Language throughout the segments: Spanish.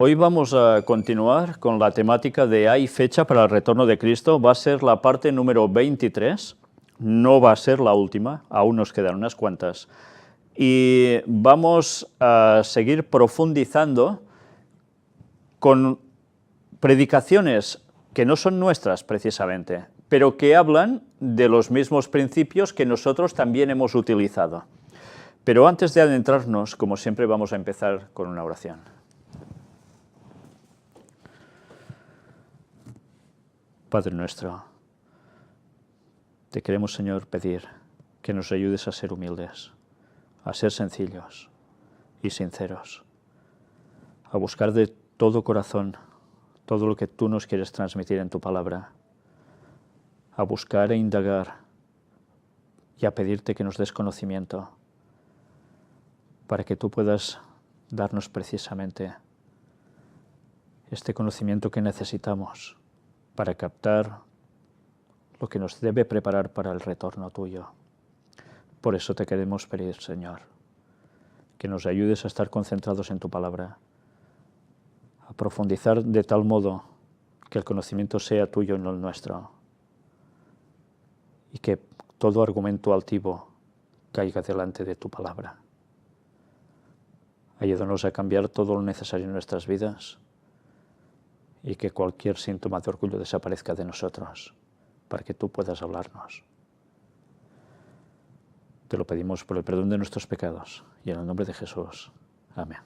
Hoy vamos a continuar con la temática de ¿hay fecha para el retorno de Cristo? Va a ser la parte número 23, no va a ser la última, aún nos quedan unas cuantas. Y vamos a seguir profundizando con predicaciones que no son nuestras precisamente, pero que hablan de los mismos principios que nosotros también hemos utilizado. Pero antes de adentrarnos, como siempre, vamos a empezar con una oración. Padre nuestro, te queremos, Señor, pedir que nos ayudes a ser humildes, a ser sencillos y sinceros, a buscar de todo corazón todo lo que tú nos quieres transmitir en tu palabra, a buscar e indagar y a pedirte que nos des conocimiento para que tú puedas darnos precisamente este conocimiento que necesitamos para captar lo que nos debe preparar para el retorno tuyo. Por eso te queremos pedir, Señor, que nos ayudes a estar concentrados en tu palabra, a profundizar de tal modo que el conocimiento sea tuyo y no el nuestro, y que todo argumento altivo caiga delante de tu palabra. Ayúdanos a cambiar todo lo necesario en nuestras vidas y que cualquier síntoma de orgullo desaparezca de nosotros, para que tú puedas hablarnos. Te lo pedimos por el perdón de nuestros pecados y en el nombre de Jesús. Amén.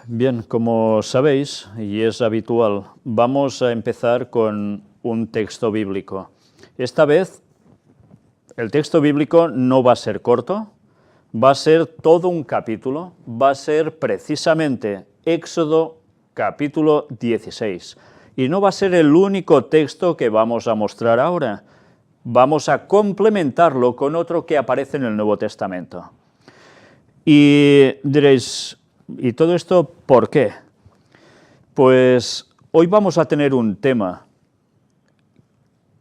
Bien, como sabéis, y es habitual, vamos a empezar con un texto bíblico. Esta vez, el texto bíblico no va a ser corto, va a ser todo un capítulo, va a ser precisamente Éxodo capítulo 16. Y no va a ser el único texto que vamos a mostrar ahora, vamos a complementarlo con otro que aparece en el Nuevo Testamento. Y diréis, ¿y todo esto por qué? Pues hoy vamos a tener un tema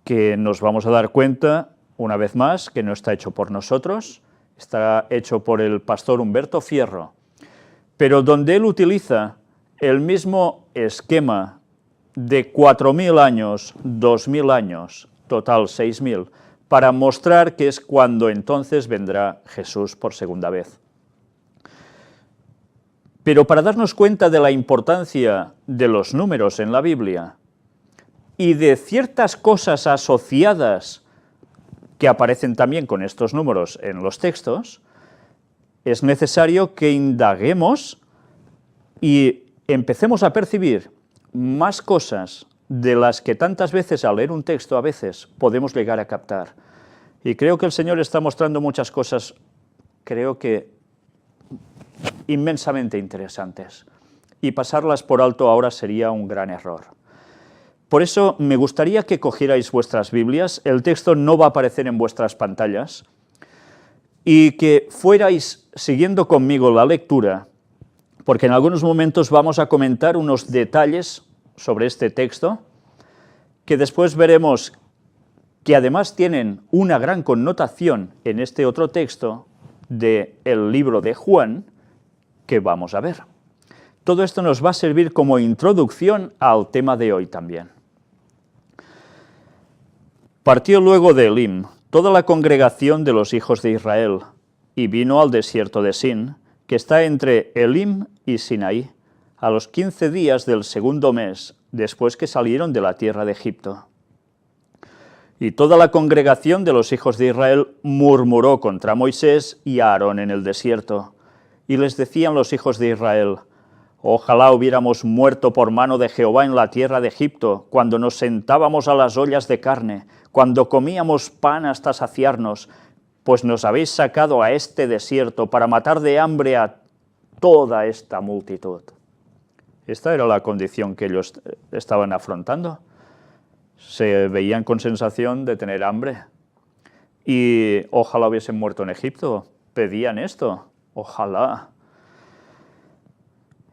que nos vamos a dar cuenta, una vez más, que no está hecho por nosotros, está hecho por el pastor Humberto Fierro, pero donde él utiliza el mismo esquema de 4.000 años, 2.000 años, total 6.000, para mostrar que es cuando entonces vendrá Jesús por segunda vez. Pero para darnos cuenta de la importancia de los números en la Biblia y de ciertas cosas asociadas que aparecen también con estos números en los textos, es necesario que indaguemos y empecemos a percibir más cosas de las que tantas veces al leer un texto a veces podemos llegar a captar. Y creo que el Señor está mostrando muchas cosas, creo que inmensamente interesantes, y pasarlas por alto ahora sería un gran error. Por eso me gustaría que cogierais vuestras Biblias, el texto no va a aparecer en vuestras pantallas, y que fuerais siguiendo conmigo la lectura, porque en algunos momentos vamos a comentar unos detalles sobre este texto, que después veremos que además tienen una gran connotación en este otro texto del libro de Juan, que vamos a ver. Todo esto nos va a servir como introducción al tema de hoy también. Partió luego de Elim toda la congregación de los hijos de Israel, y vino al desierto de Sin, que está entre Elim y Sinaí, a los 15 días del segundo mes, después que salieron de la tierra de Egipto. Y toda la congregación de los hijos de Israel murmuró contra Moisés y a Aarón en el desierto, y les decían los hijos de Israel: ojalá hubiéramos muerto por mano de Jehová en la tierra de Egipto, cuando nos sentábamos a las ollas de carne, cuando comíamos pan hasta saciarnos, pues nos habéis sacado a este desierto para matar de hambre a toda esta multitud. Esta era la condición que ellos estaban afrontando. Se veían con sensación de tener hambre. Y ojalá hubiesen muerto en Egipto. Pedían esto. Ojalá.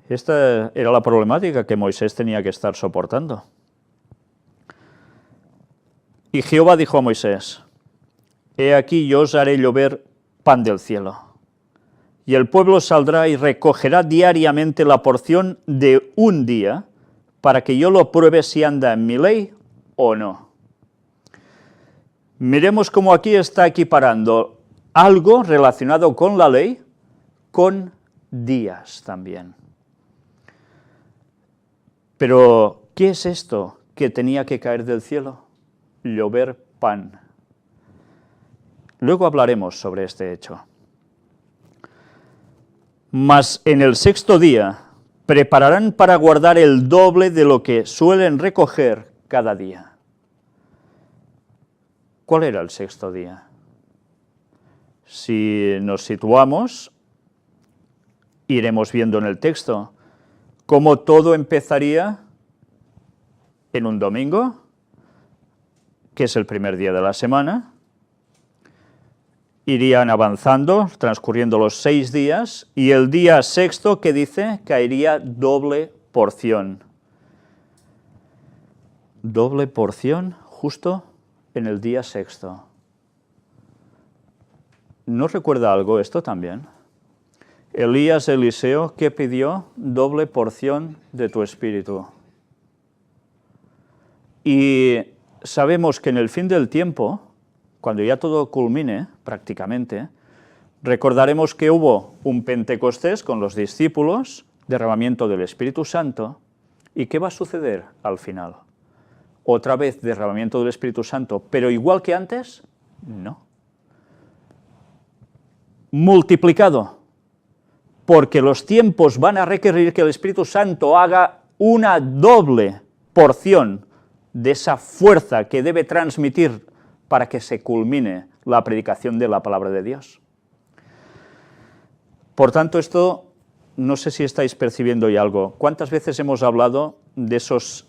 Esta era la problemática que Moisés tenía que estar soportando. Y Jehová dijo a Moisés: he aquí yo os haré llover pan del cielo, y el pueblo saldrá y recogerá diariamente la porción de un día, para que yo lo pruebe si anda en mi ley o no. Miremos cómo aquí está equiparando algo relacionado con la ley con días también. Pero, ¿qué es esto que tenía que caer del cielo? Llover pan. Luego hablaremos sobre este hecho. Mas en el sexto día prepararán para guardar el doble de lo que suelen recoger cada día. ¿Cuál era el sexto día? Si nos situamos, iremos viendo en el texto cómo todo empezaría en un domingo, que es el primer día de la semana. Irían avanzando, transcurriendo los 6 días, y el día sexto, que dice, caería doble porción. Doble porción justo en el día sexto. ¿No recuerda algo esto también? Elías, Eliseo, ¿qué pidió? Doble porción de tu espíritu. Y sabemos que en el fin del tiempo, cuando ya todo culmine, prácticamente, recordaremos que hubo un Pentecostés con los discípulos, derramamiento del Espíritu Santo, ¿y qué va a suceder al final? ¿Otra vez derramamiento del Espíritu Santo, pero igual que antes? No. Multiplicado, porque los tiempos van a requerir que el Espíritu Santo haga una doble porción de esa fuerza que debe transmitir para que se culmine la predicación de la palabra de Dios. Por tanto, esto, no sé si estáis percibiendo ya algo. ¿Cuántas veces hemos hablado de esos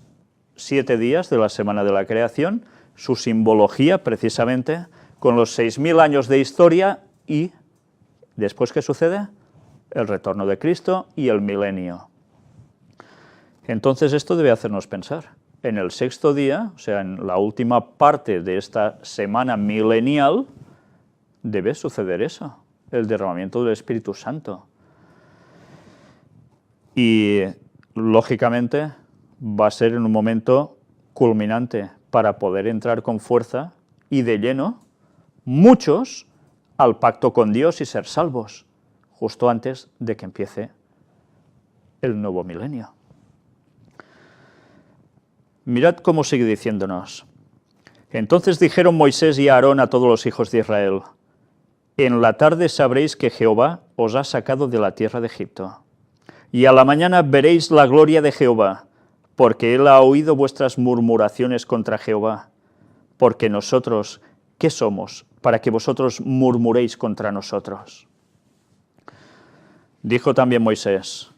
7 días de la Semana de la Creación, su simbología, precisamente, con los 6000 años de historia y, después, ¿qué sucede? El retorno de Cristo y el milenio. Entonces, esto debe hacernos pensar. En el sexto día, o sea, en la última parte de esta semana milenial, debe suceder eso, el derramamiento del Espíritu Santo. Y, lógicamente, va a ser en un momento culminante para poder entrar con fuerza y de lleno, muchos, al pacto con Dios y ser salvos, justo antes de que empiece el nuevo milenio. Mirad cómo sigue diciéndonos. Entonces dijeron Moisés y Aarón a todos los hijos de Israel: en la tarde sabréis que Jehová os ha sacado de la tierra de Egipto, y a la mañana veréis la gloria de Jehová, porque él ha oído vuestras murmuraciones contra Jehová. Porque nosotros, ¿qué somos para que vosotros murmuréis contra nosotros? Dijo también Moisés: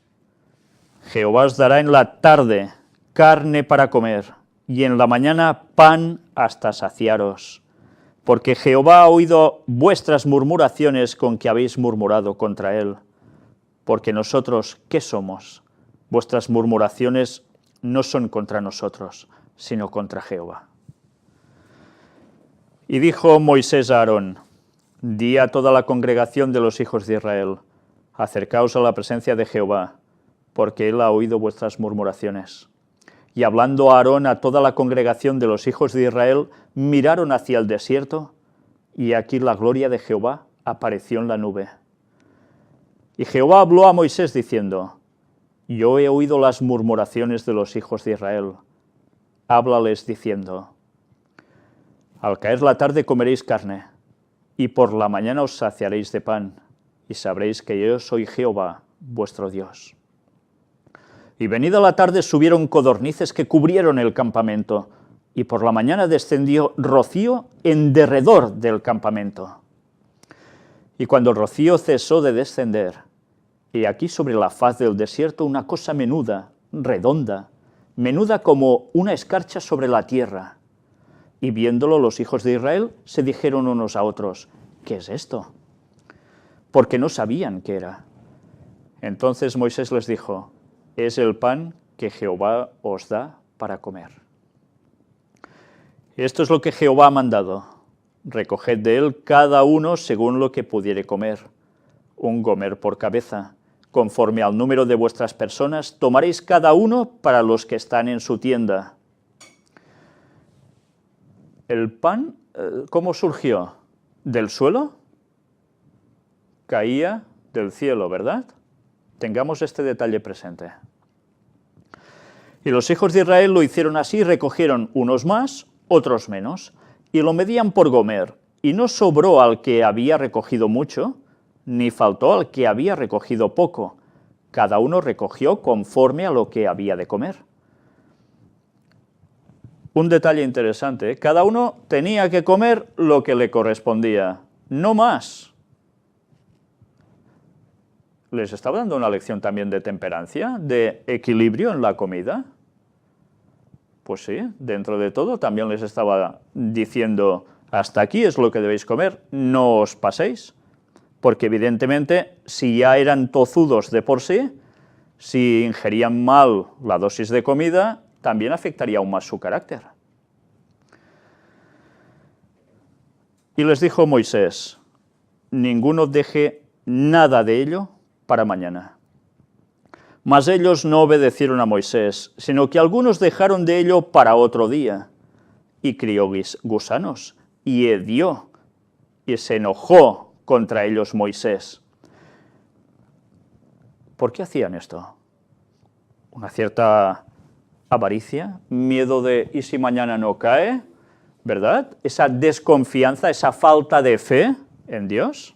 Jehová os dará en la tarde carne para comer, y en la mañana pan hasta saciaros, porque Jehová ha oído vuestras murmuraciones con que habéis murmurado contra él. Porque nosotros, ¿qué somos? Vuestras murmuraciones no son contra nosotros, sino contra Jehová. Y dijo Moisés a Aarón: di a toda la congregación de los hijos de Israel: acercaos a la presencia de Jehová, porque él ha oído vuestras murmuraciones. Y hablando Aarón a toda la congregación de los hijos de Israel, miraron hacia el desierto, y aquí la gloria de Jehová apareció en la nube. Y Jehová habló a Moisés diciendo: yo he oído las murmuraciones de los hijos de Israel. Háblales diciendo: al caer la tarde comeréis carne, y por la mañana os saciaréis de pan, y sabréis que yo soy Jehová, vuestro Dios. Y venida la tarde subieron codornices que cubrieron el campamento, y por la mañana descendió rocío en derredor del campamento. Y cuando el rocío cesó de descender, he aquí sobre la faz del desierto una cosa menuda, redonda, menuda como una escarcha sobre la tierra. Y viéndolo los hijos de Israel se dijeron unos a otros: ¿qué es esto? Porque no sabían qué era. Entonces Moisés les dijo: es el pan que Jehová os da para comer. Esto es lo que Jehová ha mandado: recoged de él cada uno según lo que pudiere comer. un gomer por cabeza. Conforme al número de vuestras personas, tomaréis cada uno para los que están en su tienda. ¿El pan cómo surgió? ¿Del suelo? Caía del cielo, ¿verdad? Tengamos este detalle presente. Y los hijos de Israel lo hicieron así, recogieron unos más, otros menos, y lo medían por gomer, y no sobró al que había recogido mucho, ni faltó al que había recogido poco. Cada uno recogió conforme a lo que había de comer. Un detalle interesante, cada uno tenía que comer lo que le correspondía, no más. ¿Les estaba dando una lección también de temperancia, de equilibrio en la comida? Pues sí, dentro de todo también les estaba diciendo, hasta aquí es lo que debéis comer, no os paséis. Porque evidentemente, si ya eran tozudos de por sí, si ingerían mal la dosis de comida, también afectaría aún más su carácter. Y les dijo Moisés, ninguno deje nada de ello para mañana. Mas ellos no obedecieron a Moisés, sino que algunos dejaron de ello para otro día, y crió gusanos, y hedió, y se enojó contra ellos Moisés. ¿Por qué hacían esto? Una cierta avaricia, miedo de ¿y si mañana no cae? ¿Verdad? Esa desconfianza, esa falta de fe en Dios.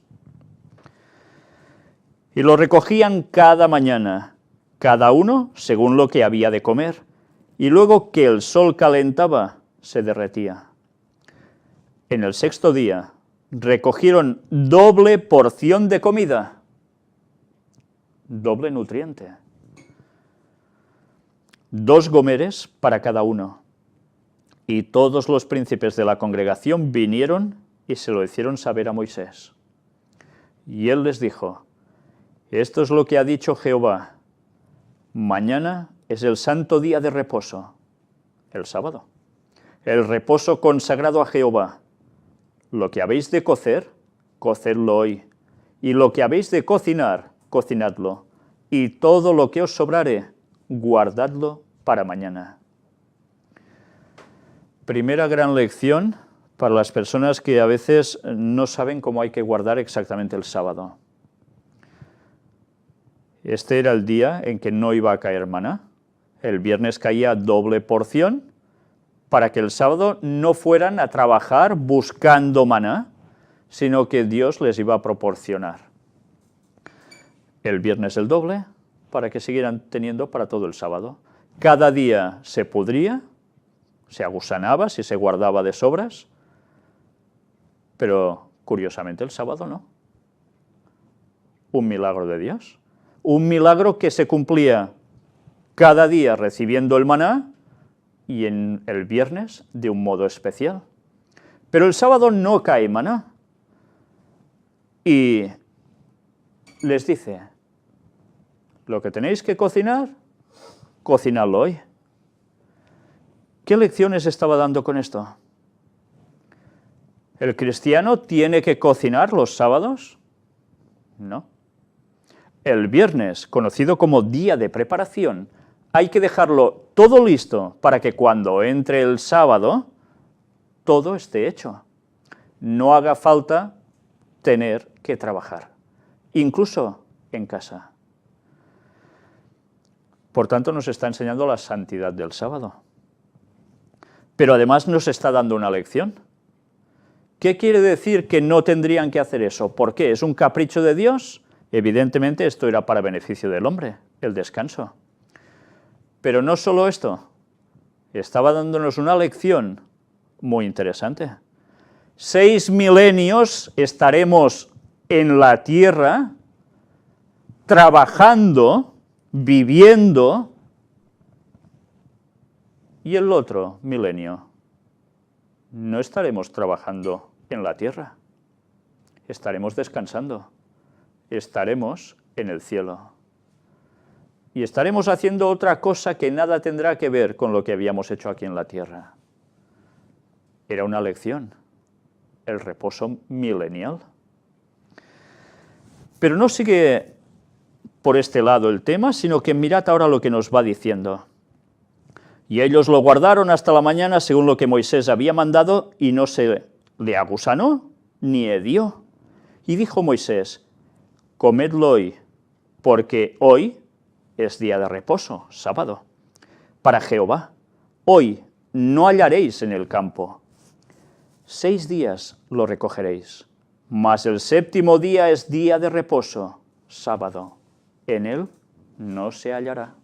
Y lo recogían cada mañana, cada uno según lo que había de comer, y luego que el sol calentaba, se derretía. En el sexto día recogieron doble porción de comida, doble nutriente. 2 gomeres para cada uno. Y todos los príncipes de la congregación vinieron y se lo hicieron saber a Moisés. Y él les dijo, esto es lo que ha dicho Jehová, mañana es el santo día de reposo, el sábado, el reposo consagrado a Jehová. Lo que habéis de cocer, cocedlo hoy, y lo que habéis de cocinar, cocinadlo, y todo lo que os sobrare, guardadlo para mañana. Primera gran lección para las personas que a veces no saben cómo hay que guardar exactamente el sábado. Este era el día en que no iba a caer maná. El viernes caía doble porción para que el sábado no fueran a trabajar buscando maná, sino que Dios les iba a proporcionar. El viernes el doble, para que siguieran teniendo para todo el sábado. Cada día se pudría, se agusanaba si se guardaba de sobras, pero curiosamente el sábado no. Un milagro de Dios. Un milagro que se cumplía cada día recibiendo el maná y en el viernes de un modo especial. Pero el sábado no cae maná. Y les dice, lo que tenéis que cocinar, cocinadlo hoy. ¿Qué lecciones estaba dando con esto? ¿El cristiano tiene que cocinar los sábados? No. El viernes, conocido como día de preparación, hay que dejarlo todo listo para que cuando entre el sábado, todo esté hecho. No haga falta tener que trabajar, incluso en casa. Por tanto, nos está enseñando la santidad del sábado. Pero además nos está dando una lección. ¿Qué quiere decir que no tendrían que hacer eso? ¿Por qué? ¿Es un capricho de Dios? Evidentemente esto era para beneficio del hombre, el descanso. Pero no solo esto, estaba dándonos una lección muy interesante. 6 milenios estaremos en la tierra trabajando, viviendo, y el otro milenio no estaremos trabajando en la tierra, estaremos descansando, estaremos en el cielo. Y estaremos haciendo otra cosa que nada tendrá que ver con lo que habíamos hecho aquí en la tierra. Era una lección, el reposo milenial. Pero no sigue por este lado el tema, sino que mirad ahora lo que nos va diciendo. Y ellos lo guardaron hasta la mañana según lo que Moisés había mandado, y no se le agusanó ni hedió. Y dijo Moisés: comedlo hoy, porque hoy es día de reposo, sábado, para Jehová. Hoy no hallaréis en el campo. 6 días lo recogeréis, mas el 7º día es día de reposo, sábado. En él no se hallará.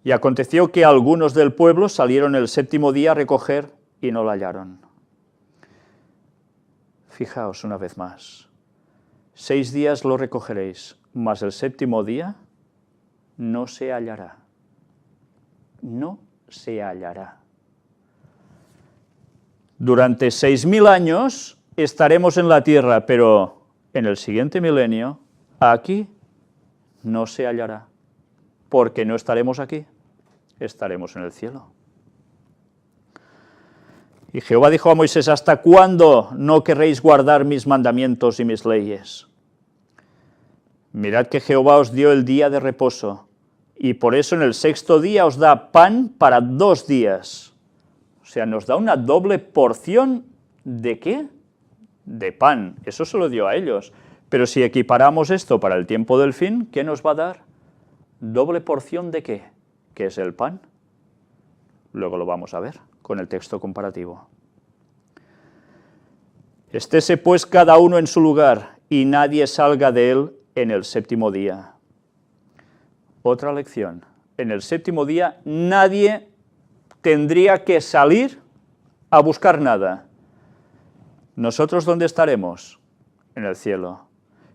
Y aconteció que algunos del pueblo salieron el 7º día a recoger y no lo hallaron. Fijaos una vez más. 6 días lo recogeréis, mas el 7º día no se hallará. No se hallará. Durante 6.000 años estaremos en la tierra, pero en el siguiente milenio, aquí no se hallará, porque no estaremos aquí, estaremos en el cielo. Y Jehová dijo a Moisés: ¿hasta cuándo no querréis guardar mis mandamientos y mis leyes? Mirad que Jehová os dio el día de reposo, y por eso en el 6º día os da pan para 2 días. O sea, nos da una doble porción ¿de qué? De pan. Eso se lo dio a ellos. Pero si equiparamos esto para el tiempo del fin, ¿qué nos va a dar? ¿Doble porción de qué? ¿Qué es el pan? Luego lo vamos a ver con el texto comparativo. Estése pues cada uno en su lugar, y nadie salga de él en el 7º día. Otra lección. En el 7º día nadie tendría que salir a buscar nada. ¿Nosotros dónde estaremos? En el cielo.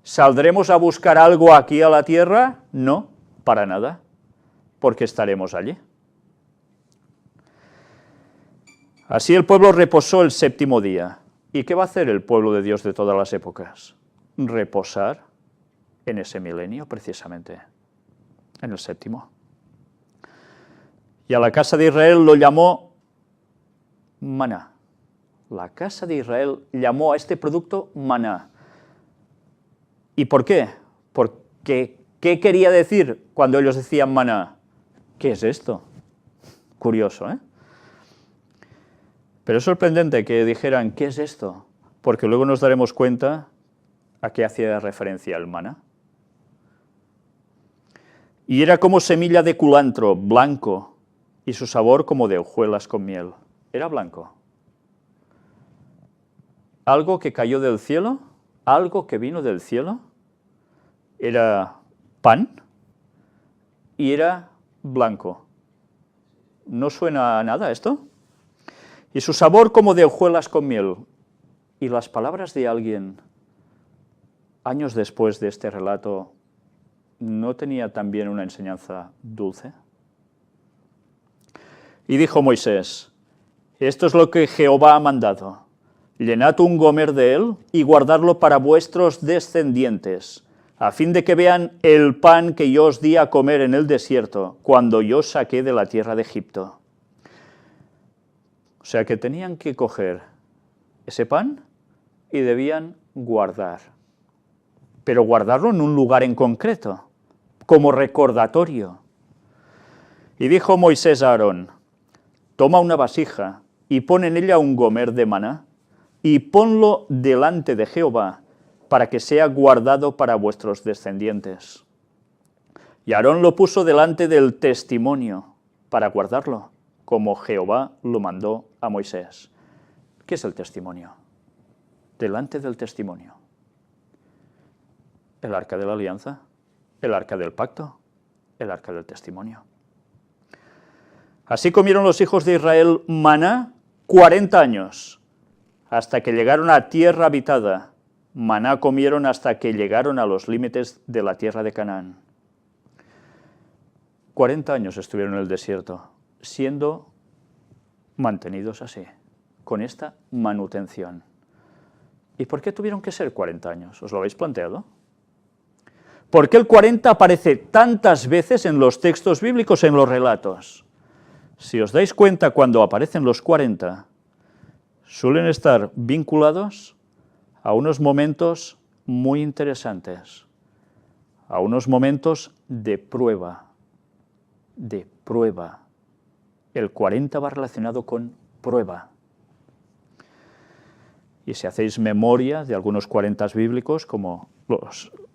¿Saldremos a buscar algo aquí a la tierra? No, para nada, porque estaremos allí. Así el pueblo reposó el 7º día. ¿Y qué va a hacer el pueblo de Dios de todas las épocas? Reposar en ese milenio, precisamente, en el 7º. Y a la casa de Israel lo llamó maná. La casa de Israel llamó a este producto maná. ¿Y por qué? Porque, ¿qué quería decir cuando ellos decían maná? ¿Qué es esto? Curioso, ¿eh? Pero es sorprendente que dijeran, ¿qué es esto? Porque luego nos daremos cuenta a qué hacía referencia el maná. Y era como semilla de culantro, blanco, y su sabor como de hojuelas con miel. Era blanco. Algo que cayó del cielo, algo que vino del cielo, era pan y era blanco. ¿No suena a nada esto? Y su sabor como de hojuelas con miel. Y las palabras de alguien, años después de este relato, ¿no tenía también una enseñanza dulce? Y dijo Moisés: esto es lo que Jehová ha mandado. Llenad un gomer de él y guardadlo para vuestros descendientes, a fin de que vean el pan que yo os di a comer en el desierto, cuando yo os saqué de la tierra de Egipto. O sea que tenían que coger ese pan y debían guardar. Pero guardarlo en un lugar en concreto, como recordatorio. Y dijo Moisés a Aarón: toma una vasija y pon en ella un gomer de maná, y ponlo delante de Jehová, para que sea guardado para vuestros descendientes. Y Aarón lo puso delante del testimonio, para guardarlo, como Jehová lo mandó a Moisés. ¿Qué es el testimonio? Delante del testimonio. El arca de la alianza, el arca del pacto, el arca del testimonio. Así comieron los hijos de Israel maná 40 años, hasta que llegaron a tierra habitada. Maná comieron hasta que llegaron a los límites de la tierra de Canaán. 40 años estuvieron en el desierto, siendo mantenidos así, con esta manutención. ¿Y por qué tuvieron que ser 40 años? ¿Os lo habéis planteado? ¿Por qué el 40 aparece tantas veces en los textos bíblicos, en los relatos? Si os dais cuenta, cuando aparecen los 40, suelen estar vinculados a unos momentos muy interesantes, a unos momentos de prueba, El 40 va relacionado con prueba. Y si hacéis memoria de algunos 40 bíblicos, como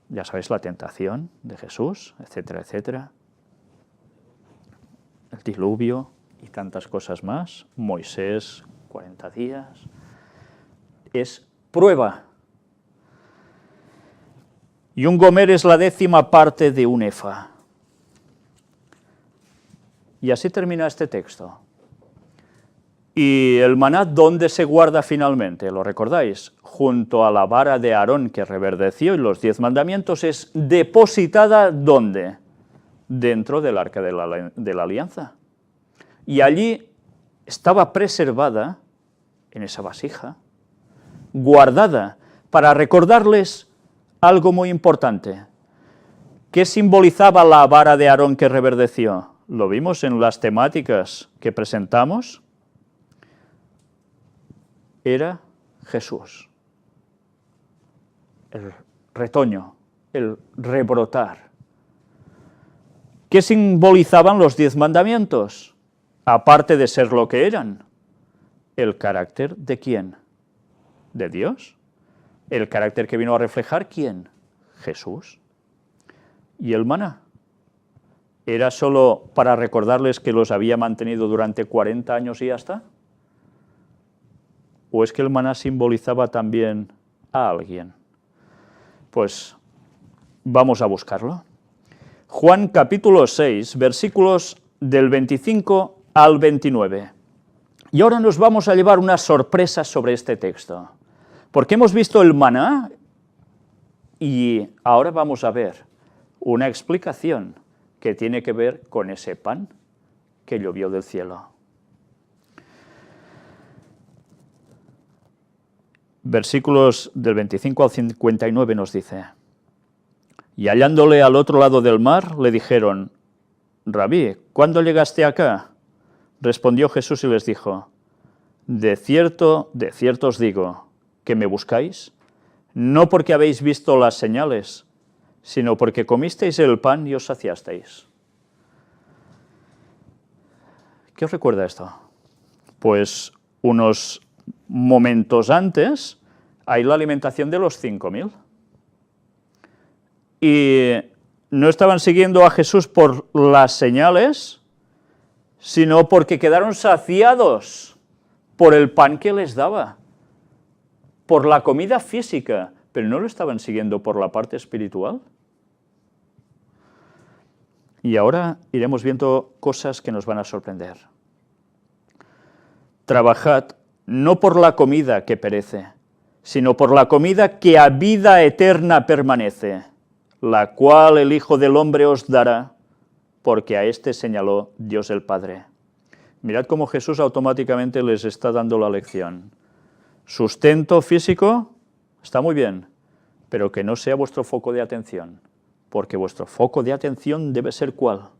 ya sabéis, la tentación de Jesús, etcétera, etcétera, el diluvio y tantas cosas más, Moisés, 40 días, es prueba. Y un gomer es la 10ª parte de un efa. Y así termina este texto. ¿Y el maná dónde se guarda finalmente? ¿Lo recordáis? Junto a la vara de Aarón que reverdeció y los 10 mandamientos es depositada ¿dónde? Dentro del arca de la alianza. Y allí estaba preservada, en esa vasija, guardada, para recordarles algo muy importante. ¿Qué simbolizaba la vara de Aarón que reverdeció? Lo vimos en las temáticas que presentamos. Era Jesús. El retoño, el rebrotar. ¿Qué simbolizaban los 10 mandamientos? Aparte de ser lo que eran, el carácter de ¿quién? ¿De Dios? El carácter que vino a reflejar ¿quién? Jesús. ¿Y el maná? ¿Era solo para recordarles que los había mantenido durante 40 años y ya está? ¿O es que el maná simbolizaba también a alguien? Pues vamos a buscarlo. Juan capítulo 6, versículos del 25 al 29. Y ahora nos vamos a llevar una sorpresa sobre este texto, porque hemos visto el maná y ahora vamos a ver una explicación que tiene que ver con ese pan que llovió del cielo. Versículos del 25 al 59 nos dice: y hallándole al otro lado del mar, le dijeron: Rabí, ¿cuándo llegaste acá? Respondió Jesús y les dijo: de cierto os digo, que me buscáis, no porque habéis visto las señales, sino porque comisteis el pan y os saciasteis. ¿Qué os recuerda esto? Pues unos momentos antes hay la alimentación de los 5.000. Y no estaban siguiendo a Jesús por las señales, sino porque quedaron saciados por el pan que les daba, por la comida física, pero no lo estaban siguiendo por la parte espiritual. Y ahora iremos viendo cosas que nos van a sorprender. Trabajad no por la comida que perece, sino por la comida que a vida eterna permanece, la cual el Hijo del Hombre os dará, porque a éste señaló Dios el Padre. Mirad cómo Jesús automáticamente les está dando la lección. Sustento físico está muy bien, pero que no sea vuestro foco de atención, porque vuestro foco de atención debe ser ¿cuál?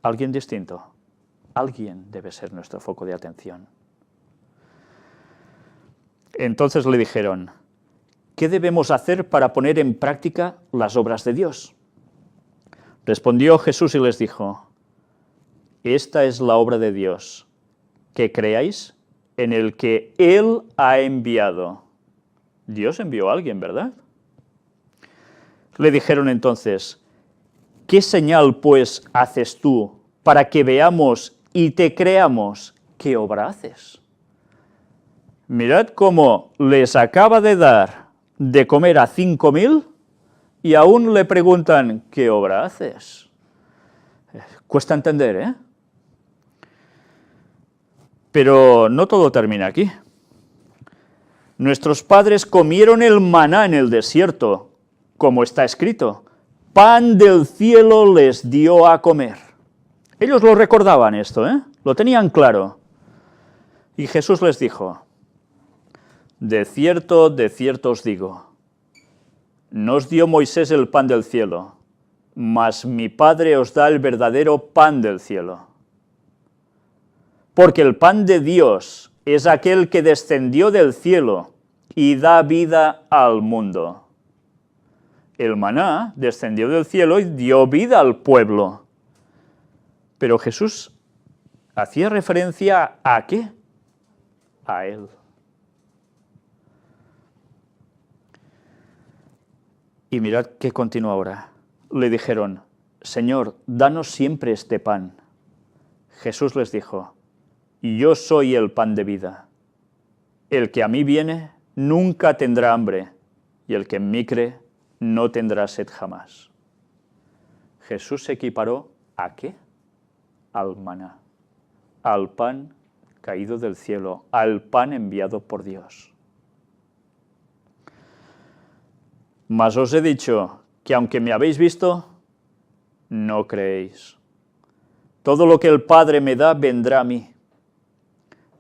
Alguien distinto. Alguien debe ser nuestro foco de atención. Entonces le dijeron: ¿qué debemos hacer para poner en práctica las obras de Dios? Respondió Jesús y les dijo: esta es la obra de Dios, que creáis en el que Él ha enviado. Dios envió a alguien, ¿verdad? Le dijeron entonces: ¿qué señal pues haces tú para que veamos y te creamos qué obra haces? Mirad cómo les acaba de dar de comer a 5.000 y aún le preguntan, ¿qué obra haces? Cuesta entender, ¿eh? Pero no todo termina aquí. Nuestros padres comieron el maná en el desierto, como está escrito: pan del cielo les dio a comer. Ellos lo recordaban esto, ¿eh? Lo tenían claro. Y Jesús les dijo: de cierto os digo, no os dio Moisés el pan del cielo, mas mi Padre os da el verdadero pan del cielo. Porque el pan de Dios es aquel que descendió del cielo y da vida al mundo. El maná descendió del cielo y dio vida al pueblo. Pero Jesús hacía referencia ¿a qué? A él. Y mirad qué continúa ahora. Le dijeron, Señor, danos siempre este pan. Jesús les dijo, yo soy el pan de vida. El que a mí viene nunca tendrá hambre, y el que en mí cree no tendrá sed jamás. Jesús se equiparó ¿a qué? Al maná, al pan caído del cielo, al pan enviado por Dios. Mas os he dicho que aunque me habéis visto, no creéis. Todo lo que el Padre me da vendrá a mí,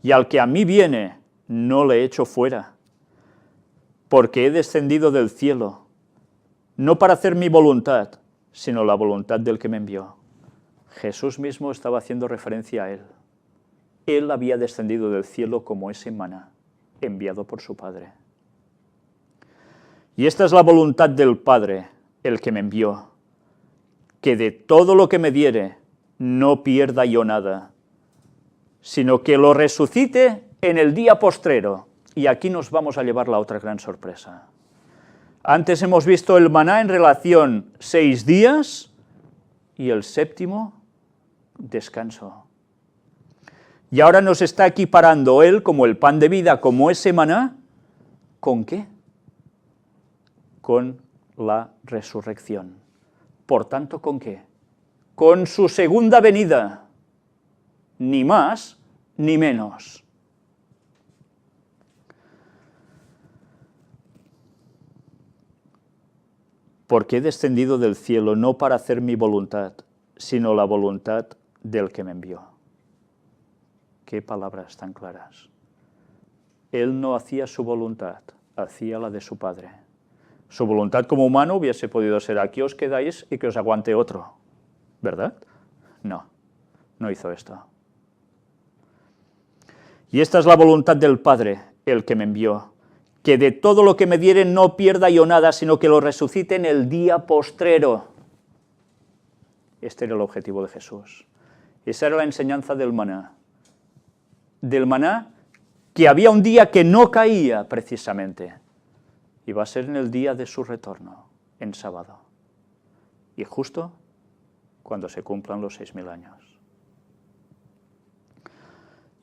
y al que a mí viene no le echo fuera, porque he descendido del cielo, no para hacer mi voluntad, sino la voluntad del que me envió. Jesús mismo estaba haciendo referencia a él. Él había descendido del cielo como ese maná, enviado por su Padre. Y esta es la voluntad del Padre, el que me envió, que de todo lo que me diere no pierda yo nada, sino que lo resucite en el día postrero. Y aquí nos vamos a llevar la otra gran sorpresa. Antes hemos visto el maná en relación 6 días y el séptimo, descanso. Y ahora nos está equiparando él como el pan de vida, como ese maná, ¿con qué? Con la resurrección. Por tanto, ¿con qué? Con su segunda venida, ni más ni menos. Porque he descendido del cielo no para hacer mi voluntad, sino la voluntad del que me envió. Qué palabras tan claras. Él no hacía su voluntad, hacía la de su Padre. Su voluntad como humano hubiese podido ser aquí os quedáis y que os aguante otro, ¿verdad? No, no hizo esto. Y esta es la voluntad del Padre, el que me envió, que de todo lo que me diere no pierda yo nada, sino que lo resucite en el día postrero. Este era el objetivo de Jesús. Esa era la enseñanza del maná. Del maná, que había un día que no caía precisamente, y va a ser en el día de su retorno, en sábado, y justo cuando se cumplan los 6.000 años.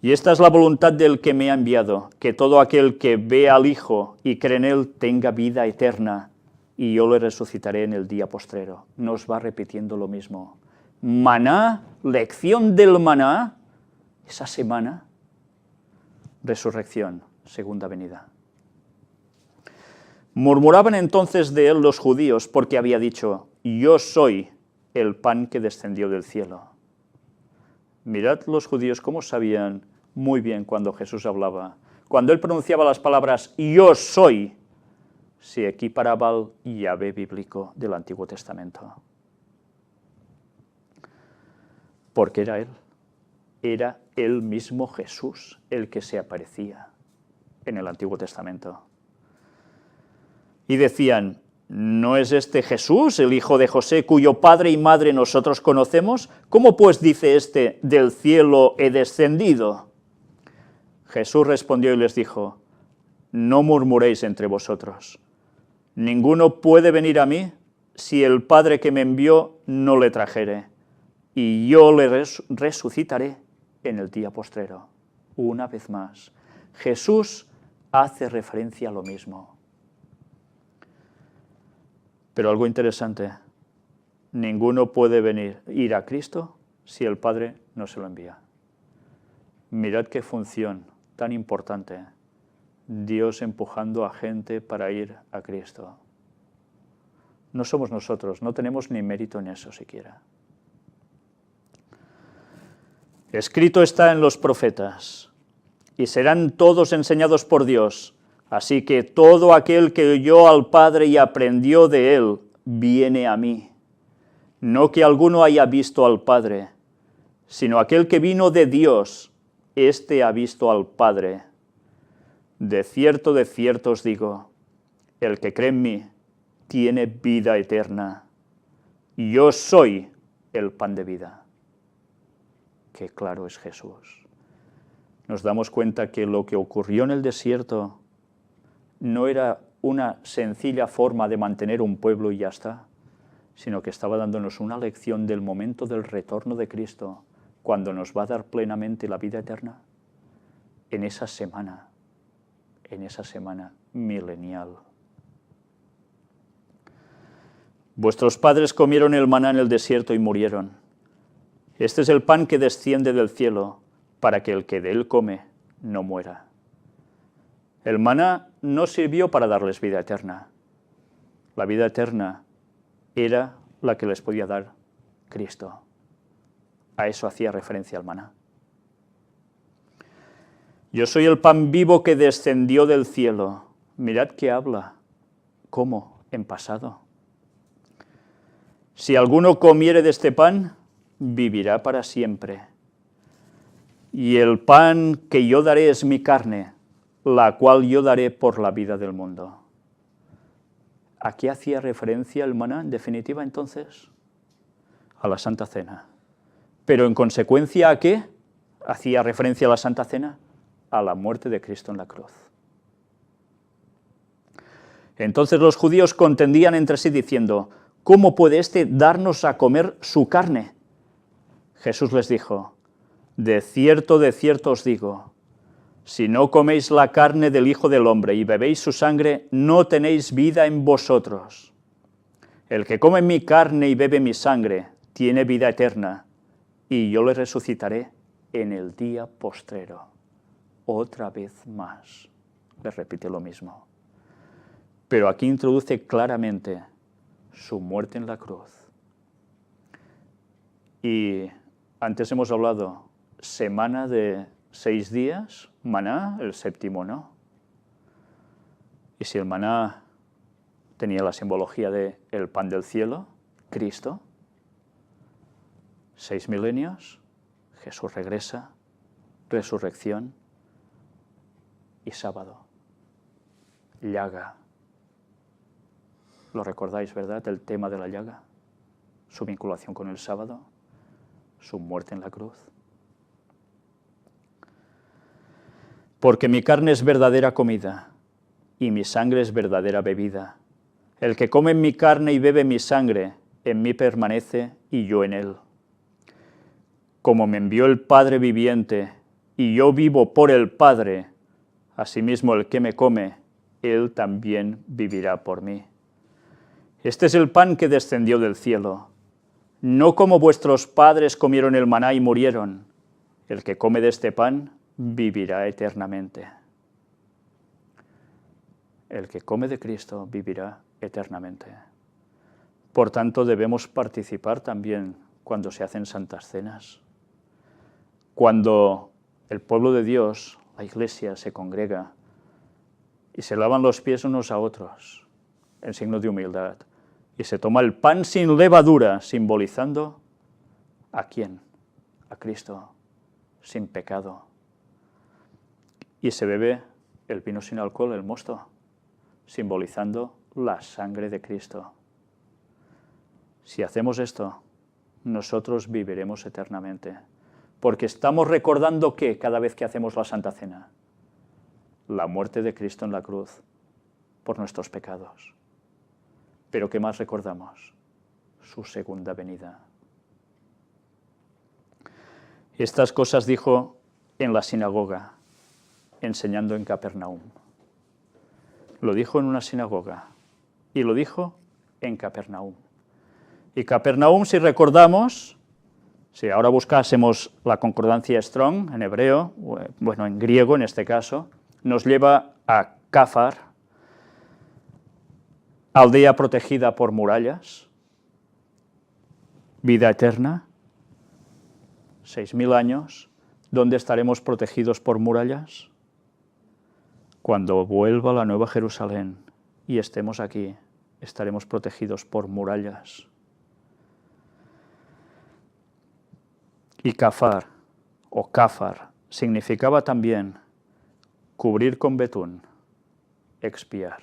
Y esta es la voluntad del que me ha enviado, que todo aquel que ve al Hijo y cree en Él tenga vida eterna, y yo le resucitaré en el día postrero. Nos va repitiendo lo mismo. Maná, lección del maná, esa semana, resurrección, segunda venida. Murmuraban entonces de él los judíos, porque había dicho, yo soy el pan que descendió del cielo. Mirad los judíos cómo sabían muy bien cuando Jesús hablaba. Cuando él pronunciaba las palabras yo soy, se equiparaba al Yahvé bíblico del Antiguo Testamento. Porque era él mismo Jesús el que se aparecía en el Antiguo Testamento. Y decían, ¿no es este Jesús, el hijo de José, cuyo padre y madre nosotros conocemos? ¿Cómo pues dice este, del cielo he descendido? Jesús respondió y les dijo, no murmuréis entre vosotros. Ninguno puede venir a mí si el Padre que me envió no le trajere, y yo le resucitaré en el día postrero. Una vez más, Jesús hace referencia a lo mismo. Pero algo interesante, ninguno puede ir a Cristo si el Padre no se lo envía. Mirad qué función tan importante, Dios empujando a gente para ir a Cristo. No somos nosotros, no tenemos ni mérito en eso siquiera. Escrito está en los profetas, y serán todos enseñados por Dios. Así que todo aquel que oyó al Padre y aprendió de él, viene a mí. No que alguno haya visto al Padre, sino aquel que vino de Dios, éste ha visto al Padre. de cierto os digo, el que cree en mí tiene vida eterna. Yo soy el pan de vida. Qué claro es Jesús. Nos damos cuenta que lo que ocurrió en el desierto no era una sencilla forma de mantener un pueblo y ya está, sino que estaba dándonos una lección del momento del retorno de Cristo, cuando nos va a dar plenamente la vida eterna, en esa semana milenial. Vuestros padres comieron el maná en el desierto y murieron. Este es el pan que desciende del cielo, para que el que de él come no muera. El maná no sirvió para darles vida eterna. La vida eterna era la que les podía dar Cristo. A eso hacía referencia el maná. Yo soy el pan vivo que descendió del cielo. Mirad que habla. ¿Cómo? En pasado. Si alguno comiere de este pan, vivirá para siempre. Y el pan que yo daré es mi carne, la cual yo daré por la vida del mundo. ¿A qué hacía referencia el maná, en definitiva, entonces? A la Santa Cena. Pero en consecuencia, ¿a qué hacía referencia la Santa Cena? A la muerte de Cristo en la cruz. Entonces los judíos contendían entre sí diciendo, ¿cómo puede éste darnos a comer su carne? Jesús les dijo, de cierto os digo, si no coméis la carne del Hijo del Hombre y bebéis su sangre, no tenéis vida en vosotros. El que come mi carne y bebe mi sangre, tiene vida eterna, y yo le resucitaré en el día postrero. Otra vez más, les repite lo mismo. Pero aquí introduce claramente su muerte en la cruz. Y antes hemos hablado, semana de 6 días, maná, el séptimo no. Y si el maná tenía la simbología de el pan del cielo, Cristo, 6 milenios, Jesús regresa, resurrección y sábado, llaga. Lo recordáis, ¿verdad? El tema de la llaga, su vinculación con el sábado, su muerte en la cruz. Porque mi carne es verdadera comida y mi sangre es verdadera bebida. El que come mi carne y bebe mi sangre, en mí permanece y yo en él. Como me envió el Padre viviente y yo vivo por el Padre, asimismo el que me come, él también vivirá por mí. Este es el pan que descendió del cielo. No como vuestros padres comieron el maná y murieron. El que come de este pan vivirá eternamente. El que come de Cristo vivirá eternamente. Por tanto, debemos participar también cuando se hacen santas cenas. Cuando el pueblo de Dios, la Iglesia, se congrega y se lavan los pies unos a otros en signo de humildad, y se toma el pan sin levadura, simbolizando ¿a quién? A Cristo, sin pecado. Y se bebe el vino sin alcohol, el mosto, simbolizando la sangre de Cristo. Si hacemos esto, nosotros viviremos eternamente, porque estamos recordando que cada vez que hacemos la Santa Cena, la muerte de Cristo en la cruz por nuestros pecados. Pero ¿qué más recordamos? Su segunda venida. Estas cosas dijo en la sinagoga, enseñando en Capernaum. Lo dijo en una sinagoga y lo dijo en Capernaum. Y Capernaum, si recordamos, si ahora buscásemos la concordancia Strong en hebreo, bueno, en griego en este caso, nos lleva a Cafar, aldea protegida por murallas, vida eterna, 6.000 años, ¿dónde estaremos protegidos por murallas? Cuando vuelva la Nueva Jerusalén y estemos aquí, estaremos protegidos por murallas. Y Cafar, o Cafar, significaba también cubrir con betún, expiar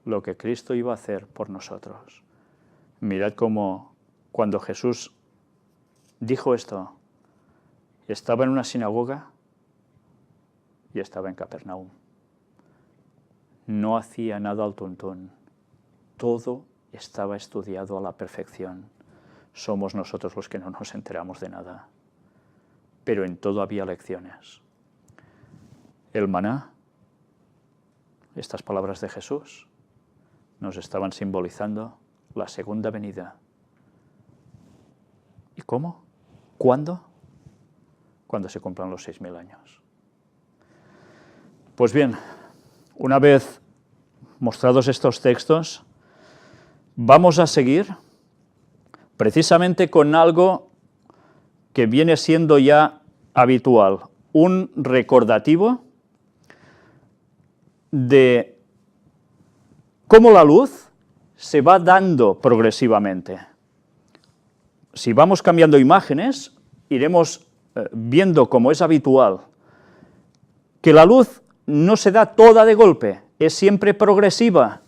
lo que Cristo iba a hacer por nosotros. Mirad cómo cuando Jesús dijo esto, estaba en una sinagoga y estaba en Capernaum. No hacía nada al tuntún. Todo estaba estudiado a la perfección. Somos nosotros los que no nos enteramos de nada. Pero en todo había lecciones. El maná, estas palabras de Jesús, nos estaban simbolizando la segunda venida. ¿Y cómo? ¿Cuándo? Cuando se cumplan los 6.000 años. Pues bien, una vez mostrados estos textos, vamos a seguir precisamente con algo que viene siendo ya habitual, un recordativo de cómo la luz se va dando progresivamente. Si vamos cambiando imágenes, iremos viendo, como es habitual, que la luz no se da toda de golpe, es siempre progresiva,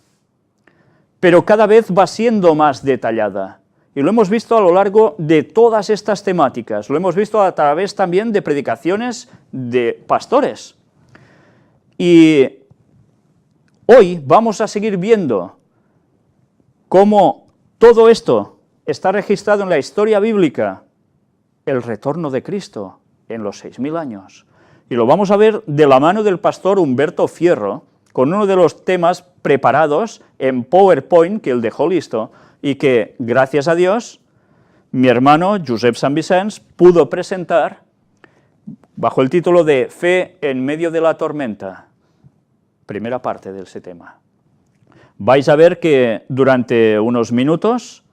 pero cada vez va siendo más detallada. Y lo hemos visto a lo largo de todas estas temáticas, lo hemos visto a través también de predicaciones de pastores. Y hoy vamos a seguir viendo cómo todo esto está registrado en la historia bíblica, el retorno de Cristo en los 6.000 años. Y lo vamos a ver de la mano del pastor Humberto Fierro, con uno de los temas preparados en PowerPoint que él dejó listo y que, gracias a Dios, mi hermano Josep Sant Vicenç pudo presentar bajo el título de Fe en medio de la tormenta, primera parte de ese tema. Vais a ver que durante unos minutos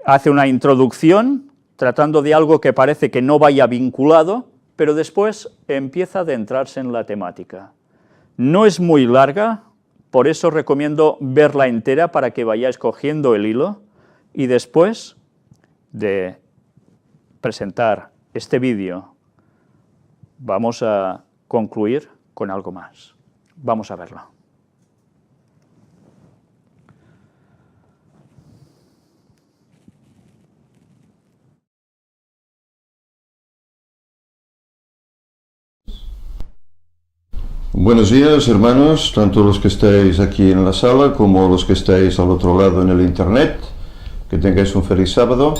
hace una introducción tratando de algo que parece que no vaya vinculado, pero después empieza a adentrarse en la temática. No es muy larga, por eso recomiendo verla entera para que vayáis cogiendo el hilo, y después de presentar este vídeo vamos a concluir con algo más. Vamos a verlo. Buenos días, hermanos, tanto los que estáis aquí en la sala como los que estáis al otro lado en el internet. Que tengáis un feliz sábado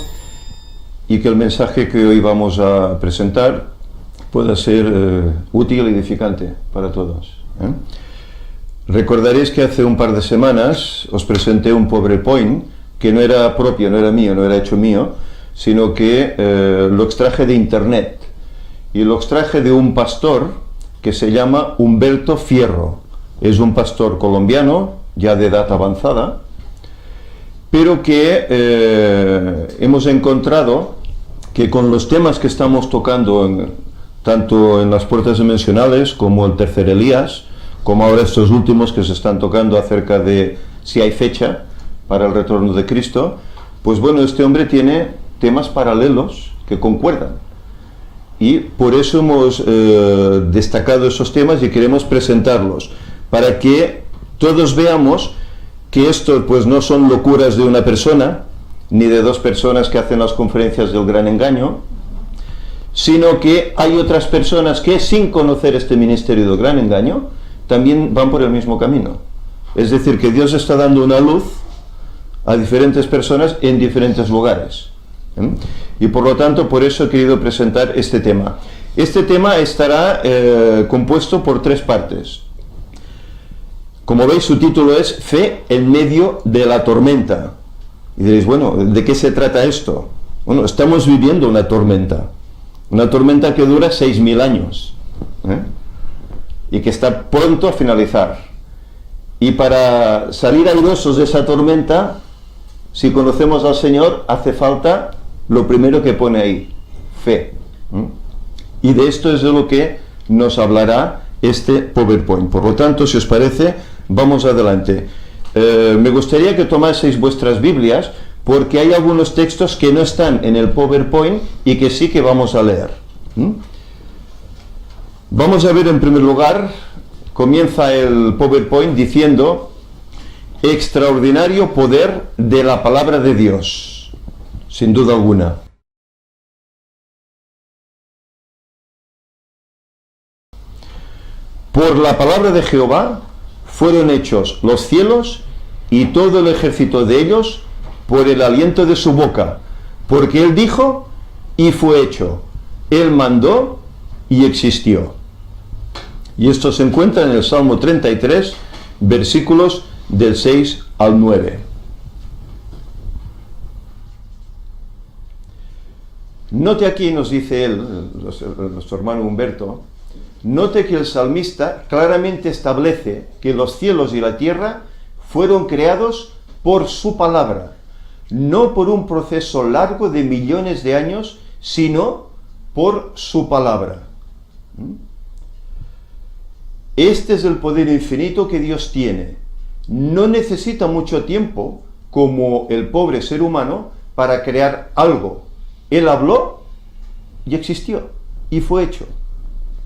y que el mensaje que hoy vamos a presentar pueda ser útil y edificante para todos. Recordaréis que hace un par de semanas os presenté un PowerPoint que no era propio, no era mío, no era hecho mío, sino que lo extraje de internet y lo extraje de un pastor que se llama Humberto Fierro. Es un pastor colombiano, ya de edad avanzada, pero que hemos encontrado que con los temas que estamos tocando, tanto en las puertas dimensionales como el tercer Elías, como ahora estos últimos que se están tocando acerca de si hay fecha para el retorno de Cristo, pues bueno, este hombre tiene temas paralelos que concuerdan. Y por eso hemos destacado esos temas y queremos presentarlos, para que todos veamos que esto pues no son locuras de una persona, ni de dos personas que hacen las conferencias del gran engaño, sino que hay otras personas que sin conocer este ministerio del gran engaño, también van por el mismo camino. Es decir, que Dios está dando una luz a diferentes personas en diferentes lugares. Y por lo tanto, por eso he querido presentar este tema. Este tema estará compuesto por 3 partes. Como veis, su título es Fe en medio de la tormenta. Y diréis, bueno, ¿de qué se trata esto? Bueno, estamos viviendo una tormenta que dura 6.000 años, y que está pronto a finalizar. Y para salir airosos de esa tormenta, si conocemos al Señor, hace falta lo primero que pone ahí, fe. Y de esto es de lo que nos hablará este PowerPoint. Por lo tanto, si os parece, vamos adelante. Me gustaría que tomaseis vuestras Biblias, porque hay algunos textos que no están en el PowerPoint y que sí que vamos a leer. Vamos a ver en primer lugar, comienza el PowerPoint diciendo extraordinario poder de la palabra de Dios, sin duda alguna. Por la palabra de Jehová fueron hechos los cielos y todo el ejército de ellos por el aliento de su boca, porque él dijo y fue hecho, él mandó y existió. Y esto se encuentra en el Salmo 33, versículos del 6 al 9. Note aquí, nos dice él, nuestro hermano Humberto, note que el salmista claramente establece que los cielos y la tierra fueron creados por su palabra, no por un proceso largo de millones de años, sino por su palabra. Este es el poder infinito que Dios tiene. No necesita mucho tiempo, como el pobre ser humano, para crear algo. Él habló y existió, y fue hecho,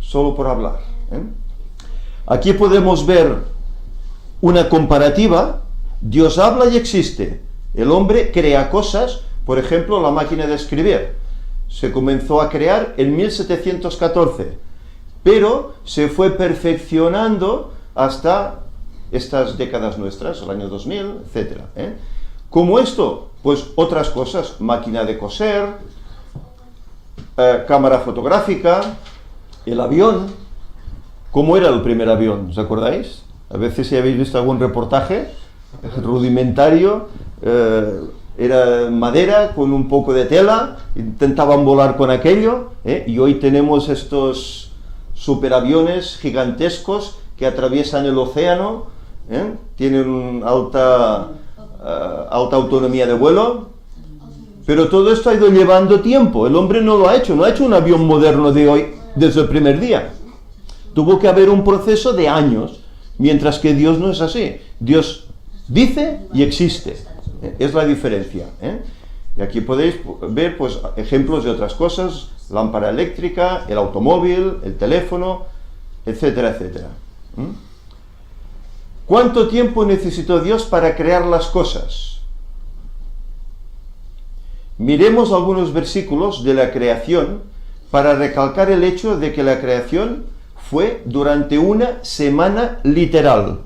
solo por hablar. Aquí podemos ver una comparativa. Dios habla y existe. El hombre crea cosas, por ejemplo, la máquina de escribir. Se comenzó a crear en 1714. Pero se fue perfeccionando hasta estas décadas nuestras, el año 2000, etc. Como esto, pues otras cosas, máquina de coser, cámara fotográfica, el avión. ¿Cómo era el primer avión? ¿Os acordáis? A veces si habéis visto algún reportaje rudimentario, era madera con un poco de tela, intentaban volar con aquello, y hoy tenemos estos superaviones gigantescos que atraviesan el océano, tienen alta autonomía de vuelo, pero todo esto ha ido llevando tiempo. El hombre no lo ha hecho, no ha hecho un avión moderno de hoy desde el primer día. Tuvo que haber un proceso de años, mientras que Dios no es así. Dios dice y existe, es la diferencia. Y aquí podéis ver pues, ejemplos de otras cosas, lámpara eléctrica, el automóvil, el teléfono, etcétera, etcétera. ¿Cuánto tiempo necesitó Dios para crear las cosas? Miremos algunos versículos de la creación para recalcar el hecho de que la creación fue durante una semana literal.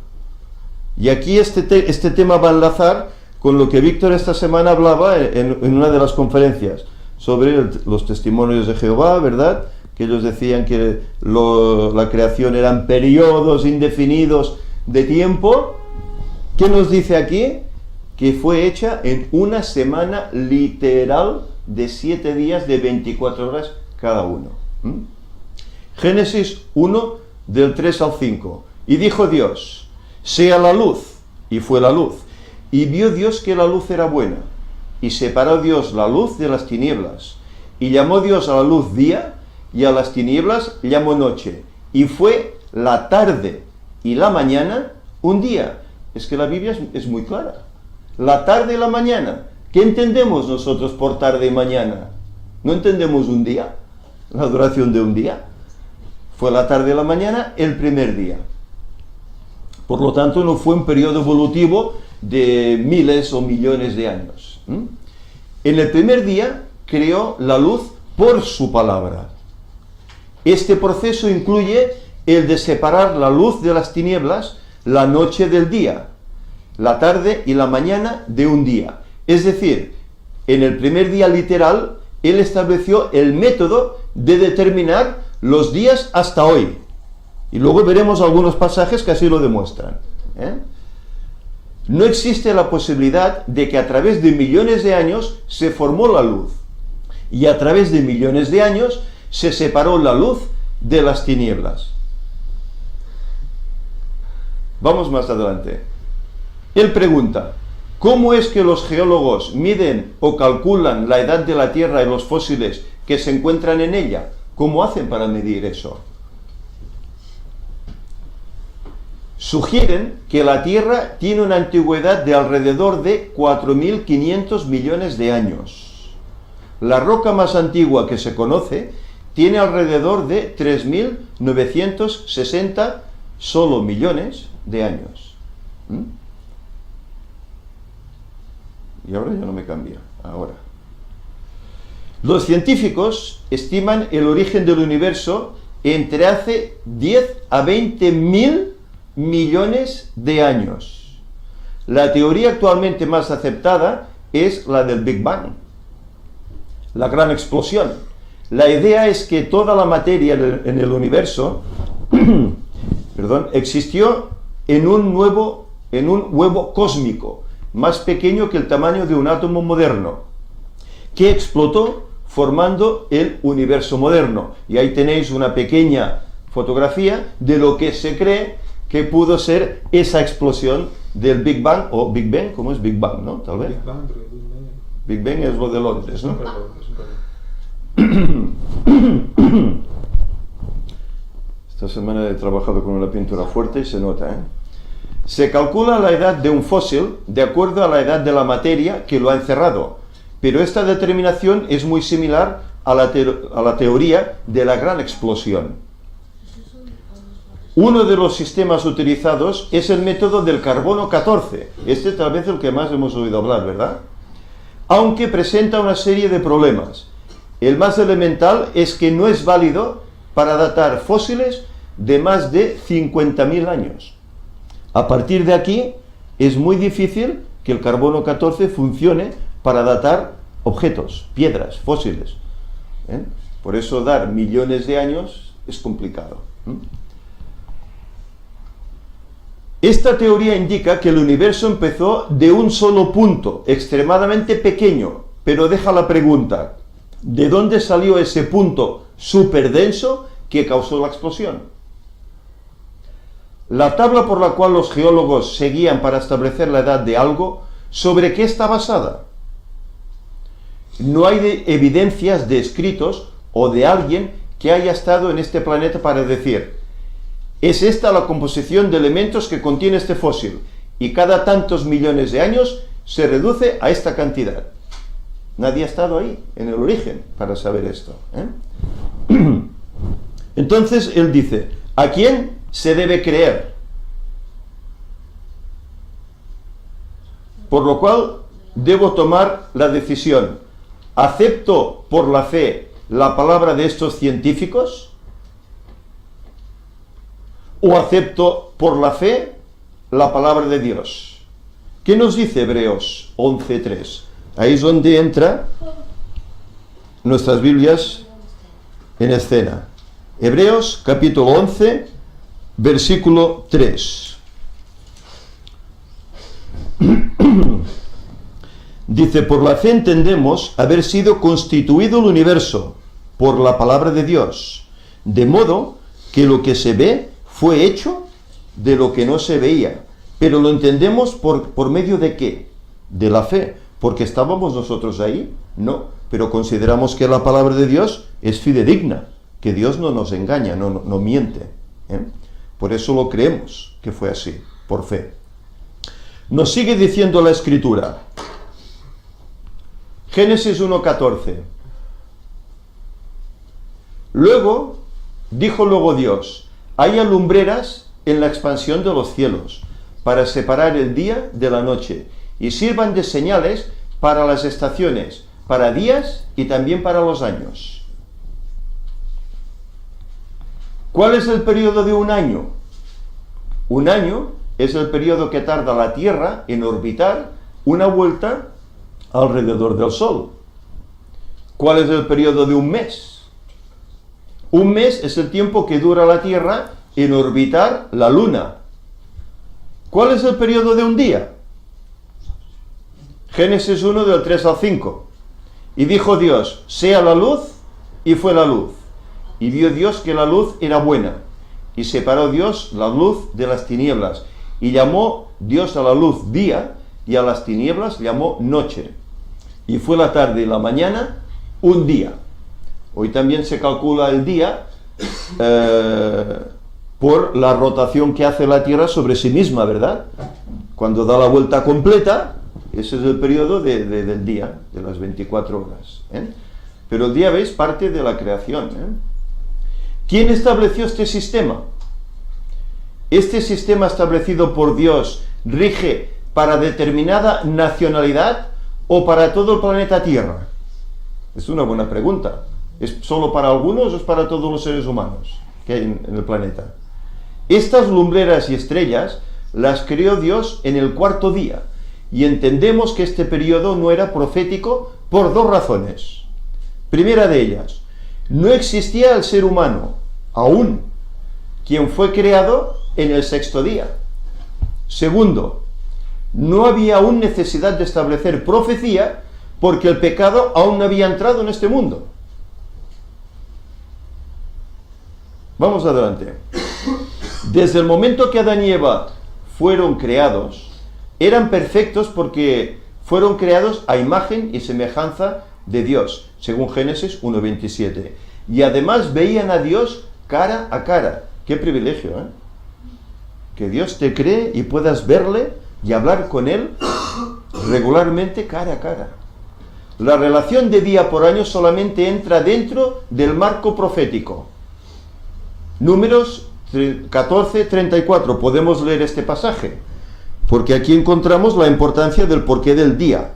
Y aquí este tema va a enlazar con lo que Víctor esta semana hablaba en una de las conferencias sobre los testimonios de Jehová, ¿verdad? Que ellos decían que la creación eran periodos indefinidos de tiempo. ¿Qué nos dice aquí? Que fue hecha en una semana literal de 7 días de 24 horas cada uno. Génesis 1, del 3 al 5. Y dijo Dios, sea la luz, y fue la luz. Y vio Dios que la luz era buena. Y separó Dios la luz de las tinieblas. Y llamó Dios a la luz día, y a las tinieblas llamó noche. Y fue la tarde y la mañana un día. Es que la Biblia es muy clara. La tarde y la mañana. ¿Qué entendemos nosotros por tarde y mañana? ¿No entendemos un día? La duración de un día. Fue la tarde y la mañana el primer día. Por lo tanto, no fue un periodo evolutivo de miles o millones de años. En el primer día creó la luz por su palabra. Este proceso incluye el de separar la luz de las tinieblas, la noche del día, la tarde y la mañana de un día. Es decir, en el primer día literal, él estableció el método de determinar los días hasta hoy. Y luego veremos algunos pasajes que así lo demuestran. No existe la posibilidad de que a través de millones de años se formó la luz. Y a través de millones de años se separó la luz de las tinieblas. Vamos más adelante. Él pregunta, ¿cómo es que los geólogos miden o calculan la edad de la Tierra y los fósiles que se encuentran en ella? ¿Cómo hacen para medir eso? Sugieren que la Tierra tiene una antigüedad de alrededor de 4.500 millones de años. La roca más antigua que se conoce tiene alrededor de 3.000 960 solo millones de años. Y ahora ya no me cambia. Ahora. Los científicos estiman el origen del universo entre hace 10 a 20 mil millones de años. La teoría actualmente más aceptada es la del Big Bang, la gran explosión. La idea es que toda la materia en el universo existió en un huevo cósmico, más pequeño que el tamaño de un átomo moderno, que explotó formando el universo moderno. Y ahí tenéis una pequeña fotografía de lo que se cree que pudo ser esa explosión del Big Bang, o Big Bang, ¿cómo es Big Bang, no? Tal vez. Big Bang es lo de Londres, ¿no? Esta semana he trabajado con una pintura fuerte y se nota, ¿eh? Se calcula la edad de un fósil de acuerdo a la edad de la materia que lo ha encerrado, pero esta determinación es muy similar a la teoría de la gran explosión. Uno de los sistemas utilizados es el método del carbono 14, este tal vez el que más hemos oído hablar, ¿verdad? Aunque presenta una serie de problemas. El más elemental es que no es válido para datar fósiles de más de 50.000 años. A partir de aquí es muy difícil que el carbono 14 funcione para datar objetos, piedras, fósiles. Por eso dar millones de años es complicado. Esta teoría indica que el universo empezó de un solo punto, extremadamente pequeño, pero deja la pregunta: ¿de dónde salió ese punto superdenso que causó la explosión? La tabla por la cual los geólogos se guían para establecer la edad de algo, ¿sobre qué está basada? No hay evidencias de escritos o de alguien que haya estado en este planeta para decir: es esta la composición de elementos que contiene este fósil, y cada tantos millones de años se reduce a esta cantidad. Nadie ha estado ahí, en el origen, para saber esto, Entonces él dice: ¿a quién se debe creer? Por lo cual debo tomar la decisión: ¿acepto por la fe la palabra de estos científicos? ¿O acepto por la fe la palabra de Dios? ¿Qué nos dice Hebreos 11:3? Ahí es donde entra nuestras Biblias en escena. Hebreos capítulo 11, versículo 3. Dice: por la fe entendemos haber sido constituido el universo por la palabra de Dios, de modo que lo que se ve fue hecho de lo que no se veía. Pero lo entendemos por medio de ¿qué? De la fe. ¿Porque estábamos nosotros ahí? No. Pero consideramos que la palabra de Dios es fidedigna, que Dios no nos engaña, no miente. Por eso lo creemos que fue así, por fe. Nos sigue diciendo la Escritura. Génesis 1:14. Dijo Dios: haya lumbreras en la expansión de los cielos, para separar el día de la noche, y sirvan de señales para las estaciones, para días y también para los años. ¿Cuál es el periodo de un año? Un año es el periodo que tarda la Tierra en orbitar una vuelta alrededor del Sol. ¿Cuál es el periodo de un mes? Un mes es el tiempo que dura la Tierra en orbitar la Luna. ¿Cuál es el periodo de un día? Génesis 1 del 3 al 5. Y dijo Dios: sea la luz, y fue la luz. Y vio Dios que la luz era buena. Y separó Dios la luz de las tinieblas. Y llamó Dios a la luz día, y a las tinieblas llamó noche. Y fue la tarde y la mañana un día. Hoy también se calcula el día por la rotación que hace la Tierra sobre sí misma, ¿verdad? Cuando da la vuelta completa, ese es el periodo del día, de las 24 horas. Pero el día, ¿veis?, parte de la creación. ¿Quién estableció este sistema? ¿Este sistema establecido por Dios rige para determinada nacionalidad o para todo el planeta Tierra? Es una buena pregunta. ¿Es solo para algunos o es para todos los seres humanos que hay en el planeta? Estas lumbreras y estrellas las creó Dios en el cuarto día, y entendemos que este periodo no era profético por dos razones. Primera de ellas, no existía el ser humano, aún, quien fue creado en el sexto día. Segundo, no había aún necesidad de establecer profecía porque el pecado aún no había entrado en este mundo. Vamos adelante. Desde el momento que Adán y Eva fueron creados, eran perfectos porque fueron creados a imagen y semejanza de Dios, según Génesis 1:27. Y además veían a Dios cara a cara. ¡Qué privilegio, eh! Que Dios te cree y puedas verle y hablar con Él regularmente cara a cara. La relación de día por año solamente entra dentro del marco profético. Números 14:34, podemos leer este pasaje, porque aquí encontramos la importancia del porqué del día,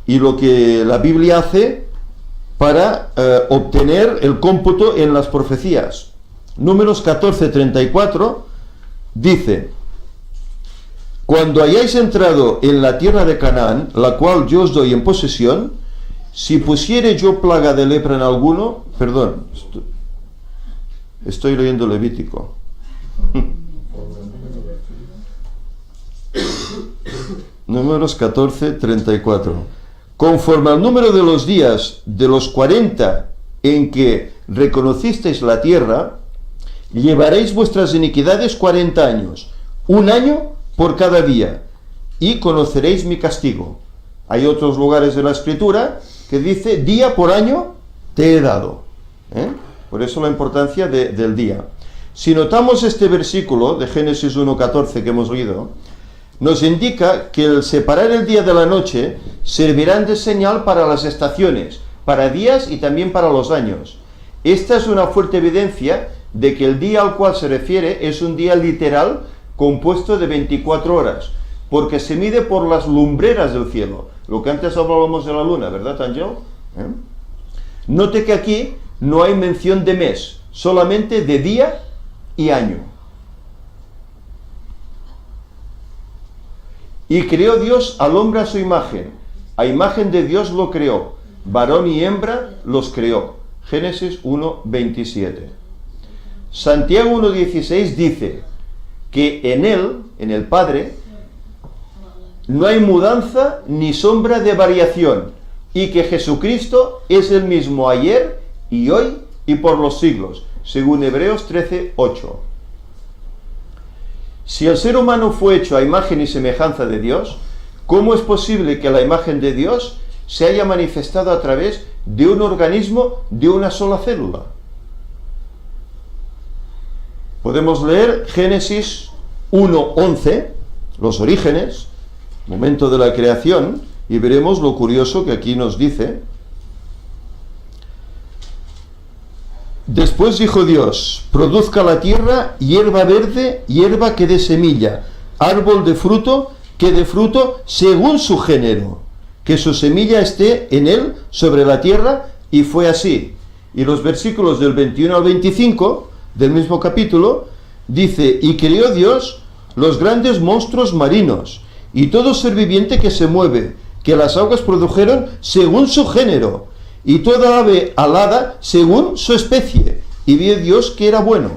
y lo que la Biblia hace para obtener el cómputo en las profecías. Números 14:34 dice: cuando hayáis entrado en la tierra de Canaán, la cual yo os doy en posesión, si pusiere yo plaga de lepra en alguno, perdón, estoy leyendo Levítico. Números 14:34. Conforme al número de los días de los 40 en que reconocisteis la tierra, llevaréis vuestras iniquidades 40 años, un año por cada día, y conoceréis mi castigo. Hay otros lugares de la Escritura que dice, día por año te he dado. Por eso la importancia del día. Si notamos este versículo de Génesis 1:14 que hemos leído, nos indica que el separar el día de la noche servirán de señal para las estaciones, para días y también para los años. Esta es una fuerte evidencia de que el día al cual se refiere es un día literal compuesto de 24 horas, porque se mide por las lumbreras del cielo, lo que antes hablábamos de la luna, ¿verdad, Ángel? Note que aquí no hay mención de mes, solamente de día y año. Y creó Dios al hombre a su imagen, a imagen de Dios lo creó, varón y hembra los creó. Génesis 1:27. Santiago 1:16 dice que en Él, en el Padre, no hay mudanza ni sombra de variación, y que Jesucristo es el mismo ayer y hoy y por los siglos, según Hebreos 13:8. Si el ser humano fue hecho a imagen y semejanza de Dios, ¿cómo es posible que la imagen de Dios se haya manifestado a través de un organismo de una sola célula? Podemos leer Génesis 1:11, los orígenes, momento de la creación, y veremos lo curioso que aquí nos dice. Después dijo Dios, produzca la tierra hierba verde, hierba que dé semilla, árbol de fruto, que dé fruto según su género, que su semilla esté en él sobre la tierra, y fue así. Y los versículos del 21 al 25 del mismo capítulo dice, y creó Dios los grandes monstruos marinos, y todo ser viviente que se mueve, que las aguas produjeron según su género, y toda ave alada según su especie, y vio Dios que era bueno.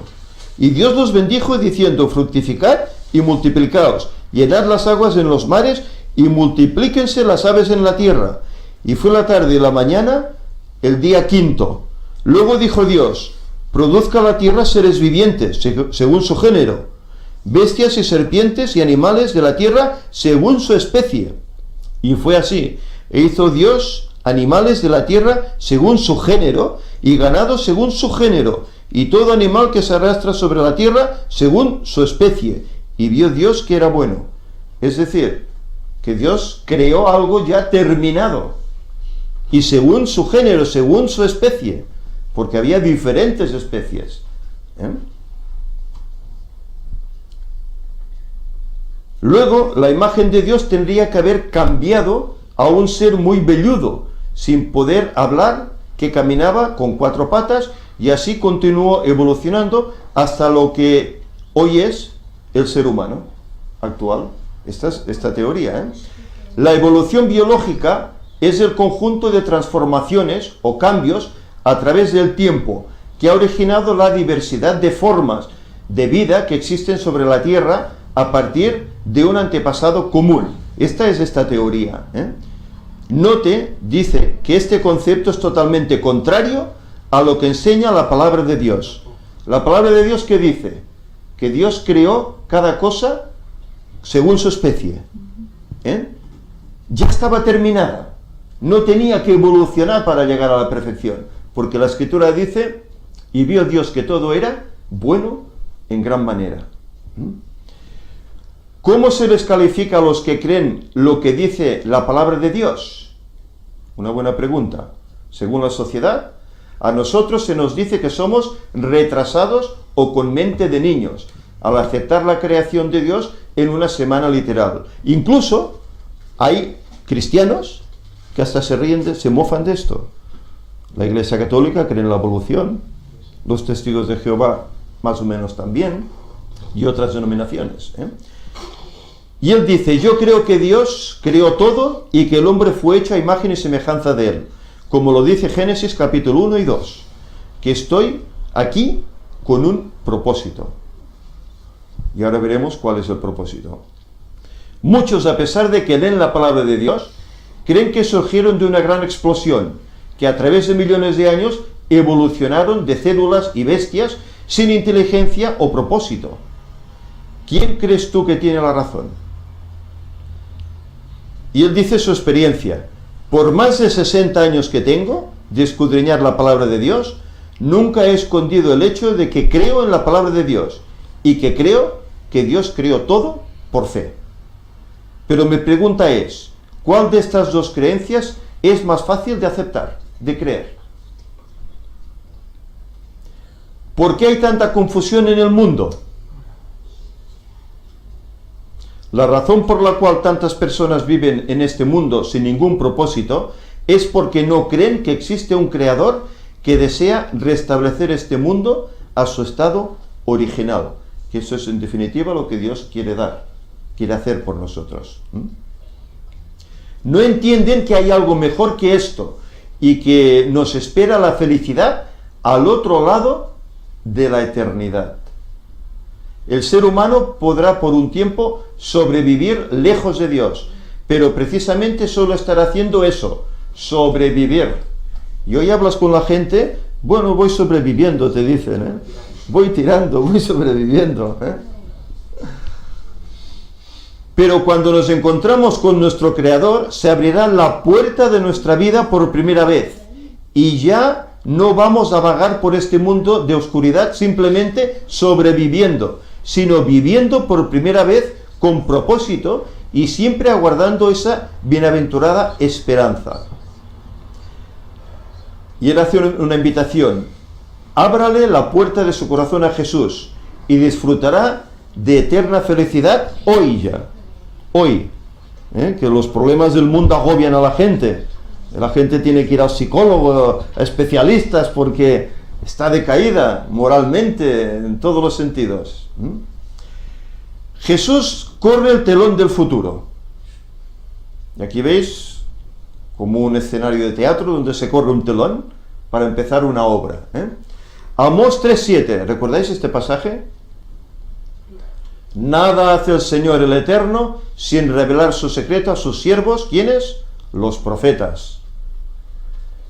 Y Dios los bendijo diciendo, fructificad y multiplicaos, llenad las aguas en los mares, y multiplíquense las aves en la tierra. Y fue la tarde y la mañana, el día quinto. Luego dijo Dios, produzca la tierra seres vivientes, según su género, bestias y serpientes y animales de la tierra, según su especie. Y fue así, e hizo Dios animales de la tierra según su género, y ganado según su género, y todo animal que se arrastra sobre la tierra según su especie. Y vio Dios que era bueno. Es decir, que Dios creó algo ya terminado, y según su género, según su especie. porque había diferentes especies. Luego, la imagen de Dios tendría que haber cambiado a un ser muy velludo, sin poder hablar, que caminaba con 4 patas, y así continuó evolucionando hasta lo que hoy es el ser humano actual. Esta teoría. La evolución biológica es el conjunto de transformaciones o cambios a través del tiempo que ha originado la diversidad de formas de vida que existen sobre la Tierra a partir de un antepasado común. Esta es esta teoría. Note, dice, que este concepto es totalmente contrario a lo que enseña la palabra de Dios. La palabra de Dios, ¿qué dice? Que Dios creó cada cosa según su especie. Ya estaba terminada. No tenía que evolucionar para llegar a la perfección, porque la Escritura dice, y vio Dios que todo era bueno en gran manera. ¿Cómo se les califica a los que creen lo que dice la palabra de Dios? Una buena pregunta. Según la sociedad, a nosotros se nos dice que somos retrasados o con mente de niños, al aceptar la creación de Dios en una semana literal. Incluso hay cristianos que hasta se ríen, se mofan de esto. La Iglesia Católica cree en la evolución, los Testigos de Jehová más o menos también, y otras denominaciones. Y él dice, yo creo que Dios creó todo y que el hombre fue hecho a imagen y semejanza de él, como lo dice Génesis capítulo 1 y 2, que estoy aquí con un propósito. Y ahora veremos cuál es el propósito. Muchos, a pesar de que leen la palabra de Dios, creen que surgieron de una gran explosión, que a través de millones de años evolucionaron de células y bestias sin inteligencia o propósito. ¿Quién crees tú que tiene la razón? Y él dice su experiencia. Por más de 60 años que tengo de escudriñar la palabra de Dios, nunca he escondido el hecho de que creo en la palabra de Dios y que creo que Dios creó todo por fe. Pero mi pregunta es, ¿cuál de estas dos creencias es más fácil de aceptar, de creer? ¿Por qué hay tanta confusión en el mundo? La razón por la cual tantas personas viven en este mundo sin ningún propósito es porque no creen que existe un creador que desea restablecer este mundo a su estado original. Que eso es en definitiva lo que Dios quiere dar, quiere hacer por nosotros. No entienden que hay algo mejor que esto y que nos espera la felicidad al otro lado de la eternidad. El ser humano podrá por un tiempo sobrevivir lejos de Dios, pero precisamente solo estará haciendo eso, sobrevivir. Y hoy hablas con la gente, bueno, voy sobreviviendo, te dicen, voy tirando, voy sobreviviendo. Pero cuando nos encontramos con nuestro Creador, se abrirá la puerta de nuestra vida por primera vez, y ya no vamos a vagar por este mundo de oscuridad simplemente sobreviviendo, sino viviendo por primera vez con propósito y siempre aguardando esa bienaventurada esperanza. Y él hace una invitación: ábrale la puerta de su corazón a Jesús y disfrutará de eterna felicidad hoy ya. Hoy, que los problemas del mundo agobian a la gente. La gente tiene que ir al psicólogo, a especialistas, porque está decaída moralmente en todos los sentidos. Jesús corre el telón del futuro. Y aquí veis como un escenario de teatro donde se corre un telón para empezar una obra. Amós 3:7, ¿recordáis este pasaje? Nada hace el Señor el Eterno sin revelar su secreto a sus siervos. ¿Quiénes? Los profetas.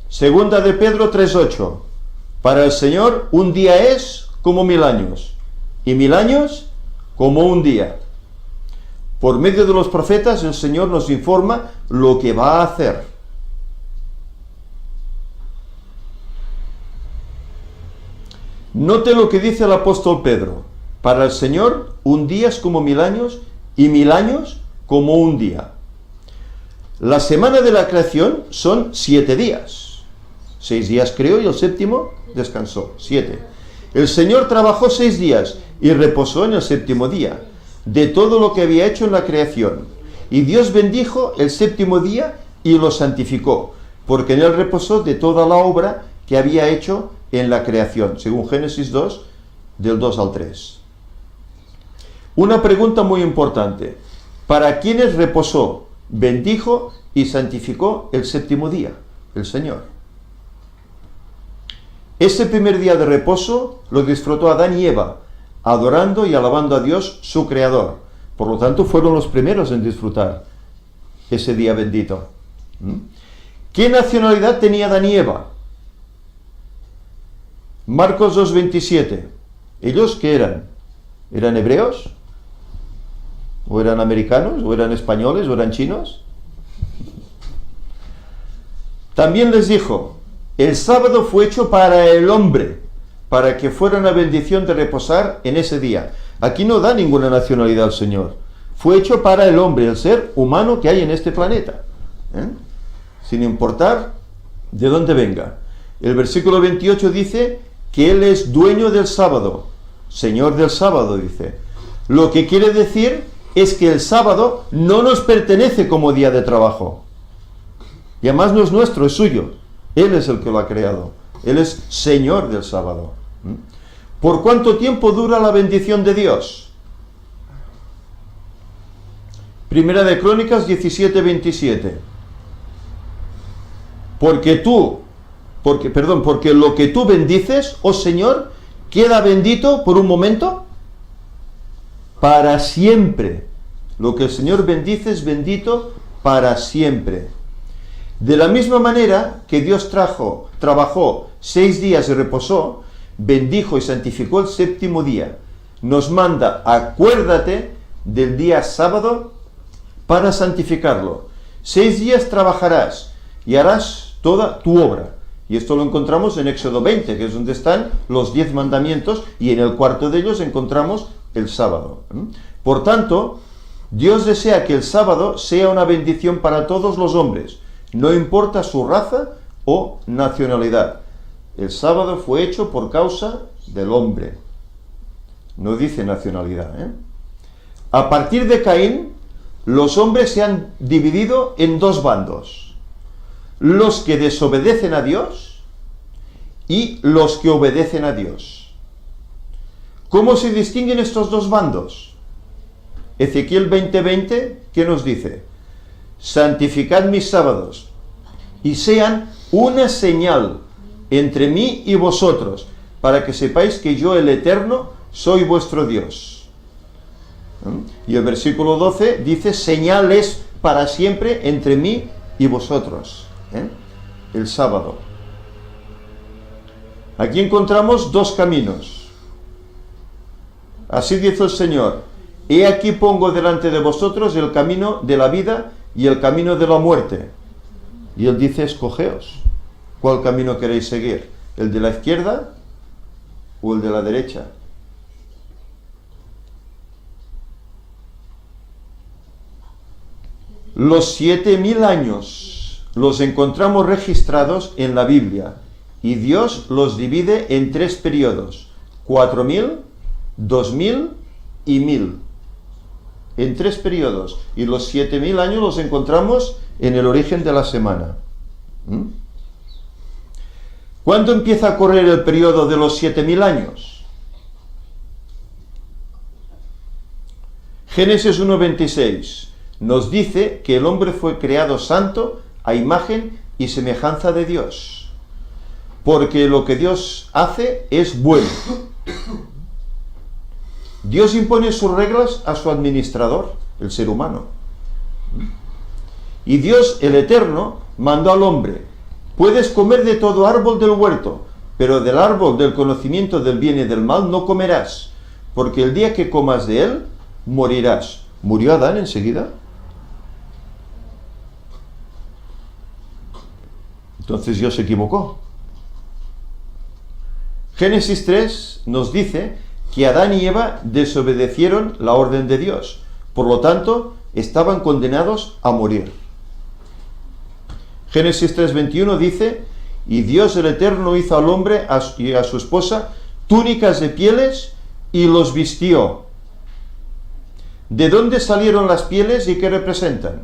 Segunda de Pedro 3:8. Para el Señor un día es como 1000 años, y 1000 años como un día. Por medio de los profetas el Señor nos informa lo que va a hacer. Note lo que dice el apóstol Pedro. Para el Señor un día es como 1000 años, y 1000 años como un día. La semana de la creación son 7 días. 6 días creó y el séptimo descansó. 7. El Señor trabajó 6 días y reposó en el séptimo día de todo lo que había hecho en la creación. Y Dios bendijo el séptimo día y lo santificó, porque en él reposó de toda la obra que había hecho en la creación, según Génesis 2, del 2 al 3. Una pregunta muy importante. ¿Para quiénes reposó, bendijo y santificó el séptimo día? El Señor. Ese primer día de reposo lo disfrutó Adán y Eva, adorando y alabando a Dios, su Creador. Por lo tanto, fueron los primeros en disfrutar ese día bendito. ¿Qué nacionalidad tenía Adán y Eva? Marcos 2:27. ¿Ellos qué eran? ¿Eran hebreos? ¿O eran americanos? ¿O eran españoles? ¿O eran chinos? También les dijo: el sábado fue hecho para el hombre, para que fuera una bendición de reposar en ese día. Aquí no da ninguna nacionalidad al Señor. Fue hecho para el hombre, el ser humano que hay en este planeta, sin importar de dónde venga. El versículo 28 dice que Él es dueño del sábado, Señor del sábado, dice. Lo que quiere decir es que el sábado no nos pertenece como día de trabajo. Y además no es nuestro, es suyo. Él es el que lo ha creado. Él es Señor del sábado. ¿Por cuánto tiempo dura la bendición de Dios? Primera de Crónicas 17:27. Porque lo que tú bendices, oh Señor, queda bendito por un momento para siempre. Lo que el Señor bendice es bendito para siempre. De la misma manera que Dios trabajó 6 días y reposó, bendijo y santificó el séptimo día. Nos manda: acuérdate del día sábado para santificarlo. 6 días trabajarás y harás toda tu obra. Y esto lo encontramos en Éxodo 20, que es donde están los 10 mandamientos, y en el cuarto de ellos encontramos el sábado. Por tanto, Dios desea que el sábado sea una bendición para todos los hombres, no importa su raza o nacionalidad. El sábado fue hecho por causa del hombre. No dice nacionalidad. A partir de Caín, los hombres se han dividido en 2 bandos. Los que desobedecen a Dios y los que obedecen a Dios. ¿Cómo se distinguen estos 2 bandos? Ezequiel 20:20, ¿qué nos dice? Santificad mis sábados y sean una señal entre mí y vosotros, para que sepáis que yo, el Eterno, soy vuestro Dios. Y el versículo 12 dice: señales para siempre entre mí y vosotros. El sábado. Aquí encontramos 2 caminos. Así dice el Señor: he aquí pongo delante de vosotros el camino de la vida y el camino de la muerte. Y Él dice: escogeos. ¿Cuál camino queréis seguir? ¿El de la izquierda o el de la derecha? Los 7000 años los encontramos registrados en la Biblia, y Dios los divide en 3 periodos: 4000, 2000 y 1000. En 3 periodos. Y los 7000 años los encontramos en el origen de la semana. ¿Cuándo empieza a correr el periodo de los 7000 años? Génesis 1:26 nos dice que el hombre fue creado santo a imagen y semejanza de Dios, porque lo que Dios hace es bueno. Dios impone sus reglas a su administrador, el ser humano. Y Dios, el Eterno, mandó al hombre: puedes comer de todo árbol del huerto, pero del árbol del conocimiento del bien y del mal no comerás, porque el día que comas de él, morirás. ¿Murió Adán enseguida? Entonces Dios se equivocó. Génesis 3 nos dice que Adán y Eva desobedecieron la orden de Dios. Por lo tanto, estaban condenados a morir. Génesis 3:21 dice: Y Dios el Eterno hizo al hombre y a su esposa túnicas de pieles y los vistió. ¿De dónde salieron las pieles y qué representan?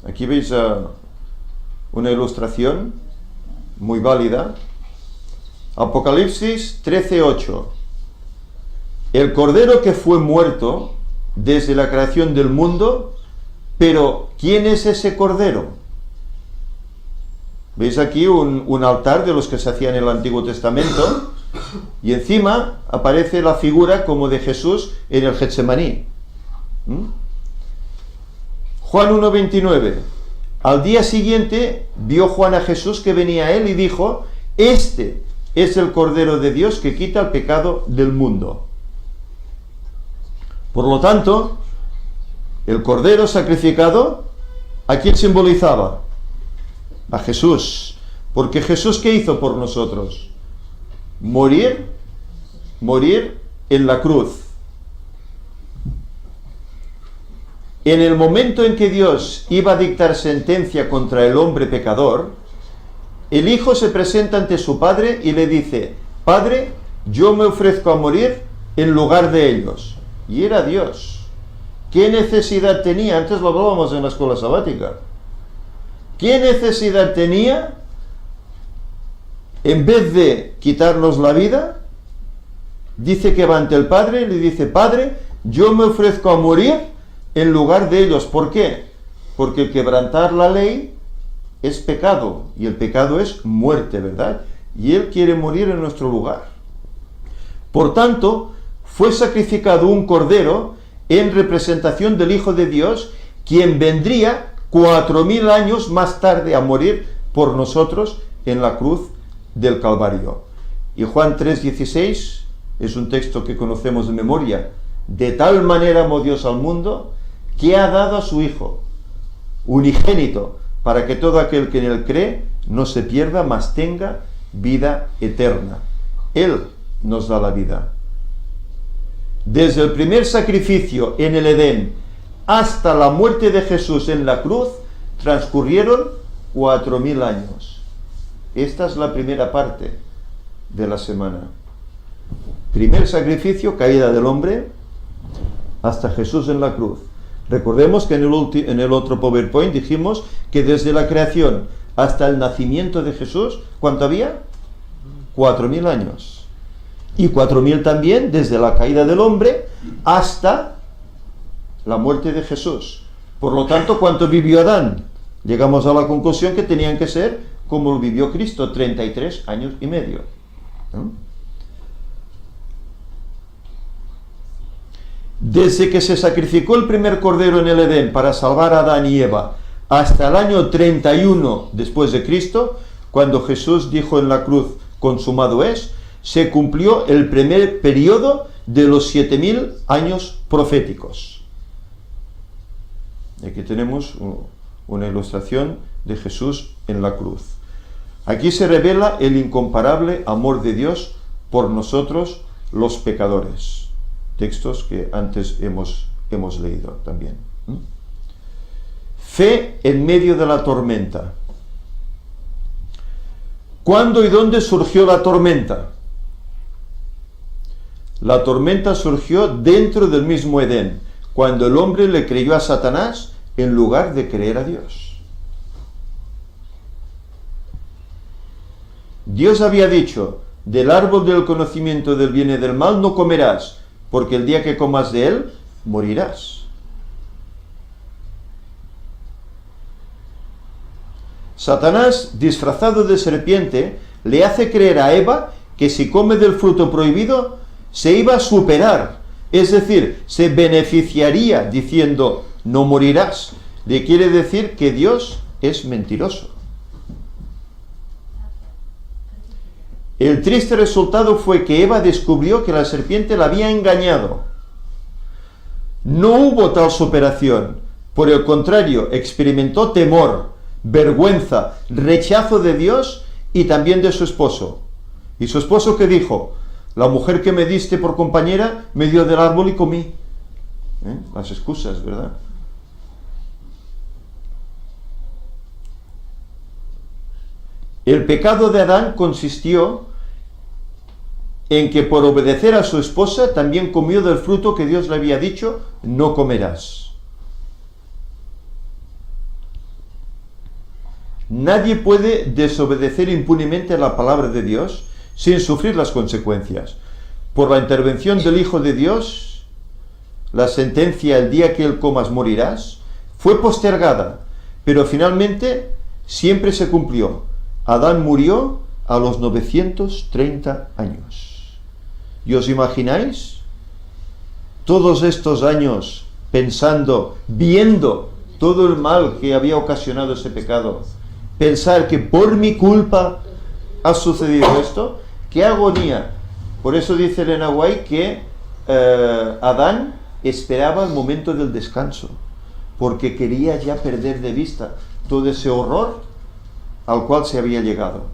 Aquí veis una ilustración muy válida. Apocalipsis 13:8. El cordero que fue muerto desde la creación del mundo, pero ¿quién es ese cordero? Veis aquí un altar de los que se hacían en el Antiguo Testamento y encima aparece la figura como de Jesús en el Getsemaní. Juan 1:29. Al día siguiente vio Juan a Jesús que venía a él y dijo: este es el Cordero de Dios que quita el pecado del mundo. Por lo tanto, el Cordero sacrificado, ¿a quién simbolizaba? A Jesús. Porque Jesús, ¿qué hizo por nosotros? Morir en la cruz. En el momento en que Dios iba a dictar sentencia contra el hombre pecador, el Hijo se presenta ante su Padre y le dice: Padre, yo me ofrezco a morir en lugar de ellos. Y era Dios. ¿Qué necesidad tenía? Antes lo hablábamos en la escuela sabática. ¿Qué necesidad tenía, en vez de quitarnos la vida, dice que va ante el Padre y le dice: Padre, yo me ofrezco a morir en lugar de ellos? ¿Por qué? Porque el quebrantar la ley es pecado, y el pecado es muerte, ¿verdad? Y Él quiere morir en nuestro lugar. Por tanto, fue sacrificado un cordero en representación del Hijo de Dios, quien vendría 4000 años más tarde a morir por nosotros en la cruz del Calvario. Y Juan 3:16 es un texto que conocemos de memoria. De tal manera amó Dios al mundo que ha dado a su Hijo unigénito, para que todo aquel que en él cree no se pierda, mas tenga vida eterna. Él nos da la vida. Desde el primer sacrificio en el Edén hasta la muerte de Jesús en la cruz, transcurrieron 4000 años. Esta es la primera parte de la semana. Primer sacrificio, caída del hombre, hasta Jesús en la cruz. Recordemos que en el otro PowerPoint dijimos que desde la creación hasta el nacimiento de Jesús, ¿cuánto había? 4000 años. Y 4000 también desde la caída del hombre hasta la muerte de Jesús. Por lo tanto, ¿cuánto vivió Adán? Llegamos a la conclusión que tenían que ser como lo vivió Cristo, 33 años y medio. ¿No? Desde que se sacrificó el primer cordero en el Edén para salvar a Adán y Eva, hasta el año 31 después de Cristo, cuando Jesús dijo en la cruz: consumado es, se cumplió el primer periodo de los 7000 años proféticos. Aquí tenemos una ilustración de Jesús en la cruz. Aquí se revela el incomparable amor de Dios por nosotros los pecadores. Textos que antes hemos leído también. Fe en medio de la tormenta. ¿Cuándo y dónde surgió la tormenta? La tormenta surgió dentro del mismo Edén, cuando el hombre le creyó a Satanás en lugar de creer a Dios. Dios había dicho: del árbol del conocimiento del bien y del mal no comerás, porque el día que comas de él, morirás. Satanás, disfrazado de serpiente, le hace creer a Eva que si come del fruto prohibido, se iba a superar, es decir, se beneficiaría diciendo: no morirás. Le quiere decir que Dios es mentiroso. El triste resultado fue que Eva descubrió que la serpiente la había engañado. No hubo tal superación. Por el contrario, experimentó temor, vergüenza, rechazo de Dios y también de su esposo. ¿Y su esposo qué dijo? La mujer que me diste por compañera me dio del árbol y comí. Las excusas, ¿verdad? El pecado de Adán consistió en que por obedecer a su esposa también comió del fruto que Dios le había dicho, no comerás. Nadie puede desobedecer impunemente a la palabra de Dios sin sufrir las consecuencias. Por la intervención del Hijo de Dios, la sentencia el día que él comas morirás, fue postergada, pero finalmente siempre se cumplió. Adán murió a los 930 años. ¿Y os imagináis? Todos estos años pensando, viendo todo el mal que había ocasionado ese pecado, pensar que por mi culpa ha sucedido esto, qué agonía. Por eso dice Elena White que Adán esperaba el momento del descanso, porque quería ya perder de vista todo ese horror al cual se había llegado.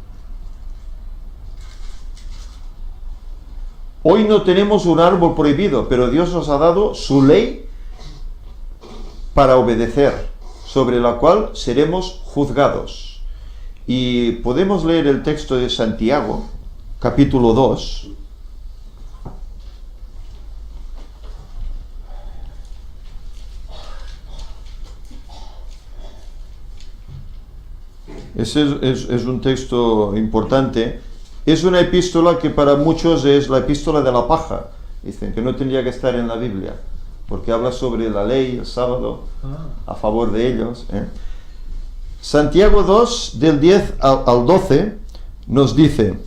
Hoy no tenemos un árbol prohibido, pero Dios nos ha dado su ley para obedecer, sobre la cual seremos juzgados. Y podemos leer el texto de Santiago, capítulo 2. Ese es un texto importante. Es una epístola que para muchos es la epístola de la paja. Dicen que no tendría que estar en la Biblia, porque habla sobre la ley, el sábado, a favor de ellos. Santiago 2, del 10 al 12, nos dice: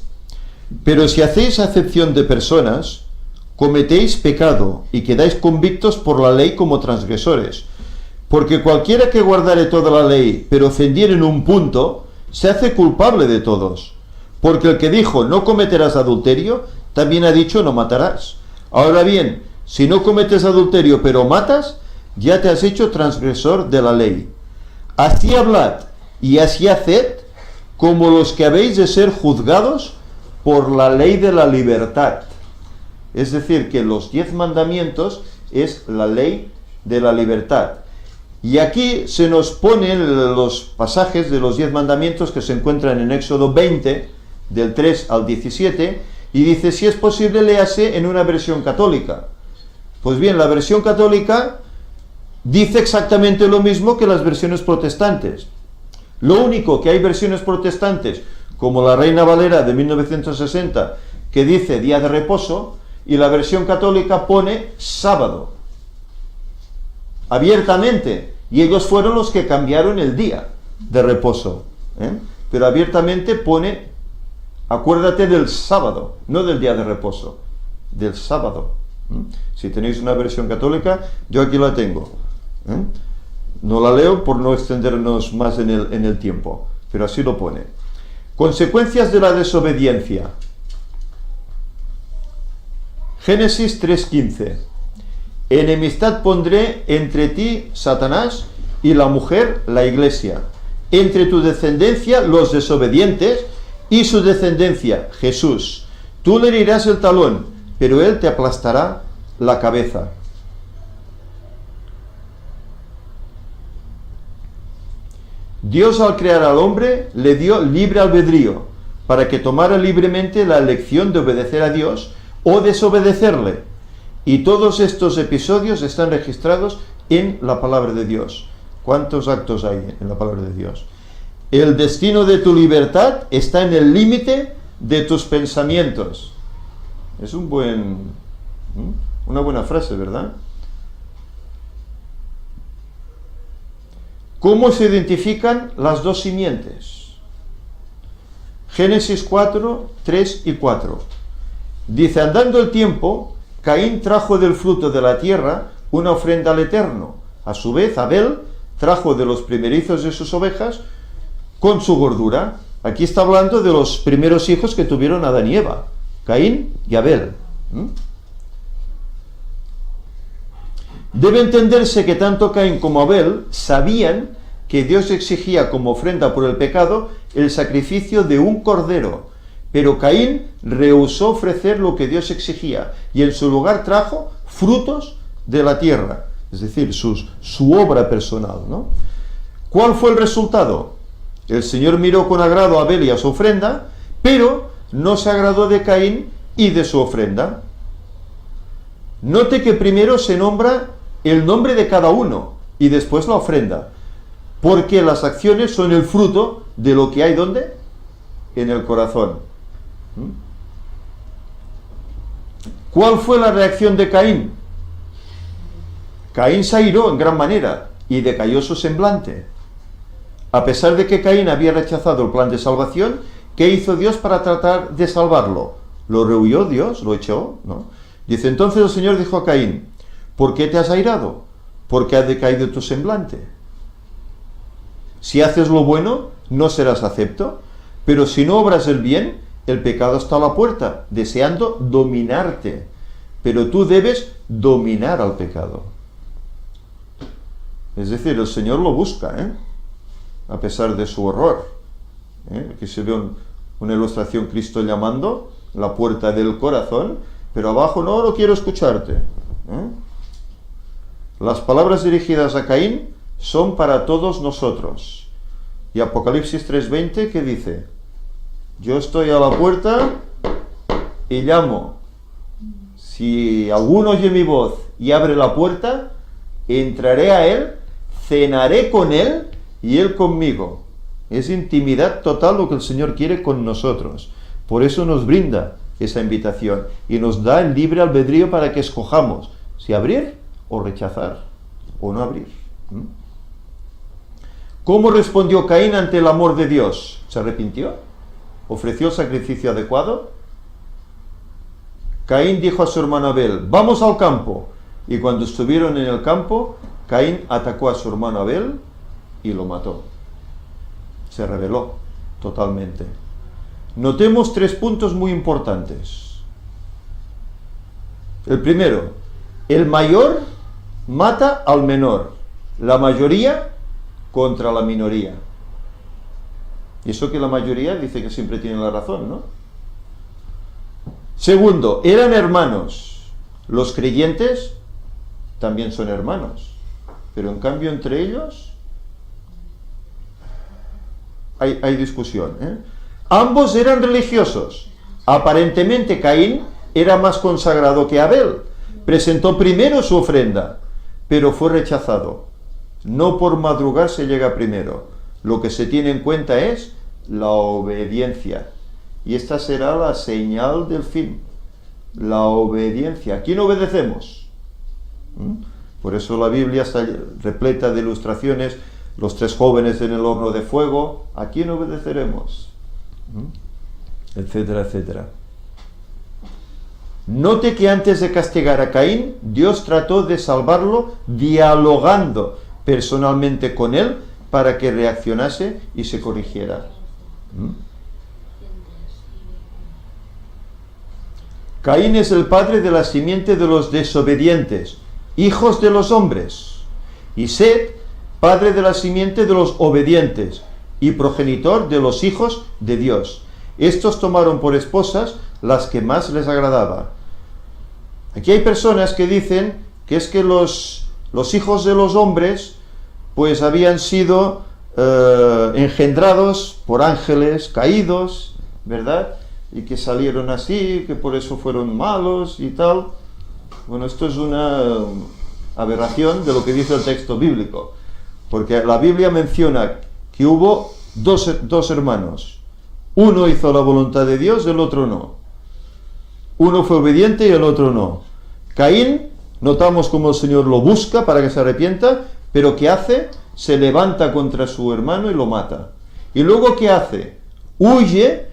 pero si hacéis acepción de personas, cometéis pecado y quedáis convictos por la ley como transgresores. Porque cualquiera que guardare toda la ley, pero ofendiere en un punto, se hace culpable de todos. Porque el que dijo, no cometerás adulterio, también ha dicho, no matarás. Ahora bien, si no cometes adulterio, pero matas, ya te has hecho transgresor de la ley. Así hablad y así haced, como los que habéis de ser juzgados por la ley de la libertad. Es decir, que los 10 mandamientos es la ley de la libertad. Y aquí se nos ponen los pasajes de los 10 mandamientos que se encuentran en Éxodo 20, del 3 al 17, y dice, si es posible, léase en una versión católica. Pues bien, la versión católica dice exactamente lo mismo que las versiones protestantes. Lo único que hay versiones protestantes, como la Reina Valera de 1960, que dice día de reposo, y la versión católica pone sábado, abiertamente, y ellos fueron los que cambiaron el día de reposo, pero abiertamente pone, acuérdate del sábado, no del día de reposo, del sábado. Si tenéis una versión católica, yo aquí la tengo. No la leo por no extendernos más en el tiempo, pero así lo pone. Consecuencias de la desobediencia. Génesis 3:15. Enemistad pondré entre ti, Satanás, y la mujer, la iglesia. Entre tu descendencia, los desobedientes, y su descendencia, Jesús. Tú le herirás el talón, pero él te aplastará la cabeza. Dios, al crear al hombre, le dio libre albedrío, para que tomara libremente la elección de obedecer a Dios o desobedecerle. Y todos estos episodios están registrados en la palabra de Dios. ¿Cuántos actos hay en la palabra de Dios? El destino de tu libertad está en el límite de tus pensamientos. Es una buena frase, ¿verdad? ¿Cómo se identifican las dos simientes? Génesis 4, 3 y 4. Dice, andando el tiempo, Caín trajo del fruto de la tierra una ofrenda al Eterno. A su vez, Abel trajo de los primerizos de sus ovejas con su gordura. Aquí está hablando de los primeros hijos que tuvieron Adán y Eva, Caín y Abel. Debe entenderse que tanto Caín como Abel sabían que Dios exigía como ofrenda por el pecado el sacrificio de un cordero, pero Caín rehusó ofrecer lo que Dios exigía y en su lugar trajo frutos de la tierra, es decir, su obra personal, ¿no? ¿Cuál fue el resultado? El Señor miró con agrado a Abel y a su ofrenda, pero no se agradó de Caín y de su ofrenda. Note que primero se nombra el nombre de cada uno y después la ofrenda, porque las acciones son el fruto de lo que hay, ¿dónde? En el corazón. ¿Cuál fue la reacción de Caín? Caín se airó en gran manera y decayó su semblante. A pesar de que Caín había rechazado el plan de salvación, ¿qué hizo Dios para tratar de salvarlo? ¿Lo rehuyó Dios? ¿Lo echó? ¿No? Dice, entonces el Señor dijo a Caín, ¿por qué te has airado? ¿Por qué ha decaído tu semblante? Si haces lo bueno, no serás acepto, pero si no obras el bien, el pecado está a la puerta, deseando dominarte, pero tú debes dominar al pecado. Es decir, el Señor lo busca, a pesar de su horror. Aquí se ve una ilustración, Cristo llamando, la puerta del corazón, pero abajo no quiero escucharte. Las palabras dirigidas a Caín son para todos nosotros. Y Apocalipsis 3:20, ¿qué dice? Yo estoy a la puerta y llamo. Si alguno oye mi voz y abre la puerta, entraré a él, cenaré con él y él conmigo. Es intimidad total lo que el Señor quiere con nosotros. Por eso nos brinda esa invitación y nos da el libre albedrío para que escojamos si abrir o rechazar o no abrir. ¿Cómo respondió Caín ante el amor de Dios? ¿Se arrepintió? ¿Ofreció el sacrificio adecuado? Caín dijo a su hermano Abel, vamos al campo. Y cuando estuvieron en el campo, Caín atacó a su hermano Abel y lo mató. Se rebeló totalmente. Notemos 3 puntos muy importantes. El primero, el mayor mata al menor, la mayoría contra la minoría. Y eso que la mayoría dice que siempre tiene la razón, ¿no? Segundo, eran hermanos. Los creyentes también son hermanos, pero en cambio entre ellos hay discusión. Ambos eran religiosos. Aparentemente Caín era más consagrado que Abel. Presentó primero su ofrenda, pero fue rechazado. No por madrugar se llega primero. Lo que se tiene en cuenta es la obediencia. Y esta será la señal del fin. La obediencia. ¿A quién obedecemos? Por eso la Biblia está repleta de ilustraciones. Los 3 jóvenes en el horno de fuego. ¿A quién obedeceremos? Etcétera, etcétera. Note que antes de castigar a Caín, Dios trató de salvarlo dialogando personalmente con él para que reaccionase y se corrigiera. Caín es el padre de la simiente de los desobedientes, hijos de los hombres, y Set, padre de la simiente de los obedientes y progenitor de los hijos de Dios. Estos tomaron por esposas las que más les agradaba. Aquí hay personas que dicen que es que los hijos de los hombres pues habían sido engendrados por ángeles caídos, ¿verdad? Y que salieron así, que por eso fueron malos y tal. Bueno, esto es una aberración de lo que dice el texto bíblico, porque la Biblia menciona que hubo dos hermanos. Uno hizo la voluntad de Dios, el otro no. Uno fue obediente y el otro no. Caín, notamos como el Señor lo busca para que se arrepienta, pero ¿qué hace? Se levanta contra su hermano y lo mata. ¿Y luego qué hace? Huye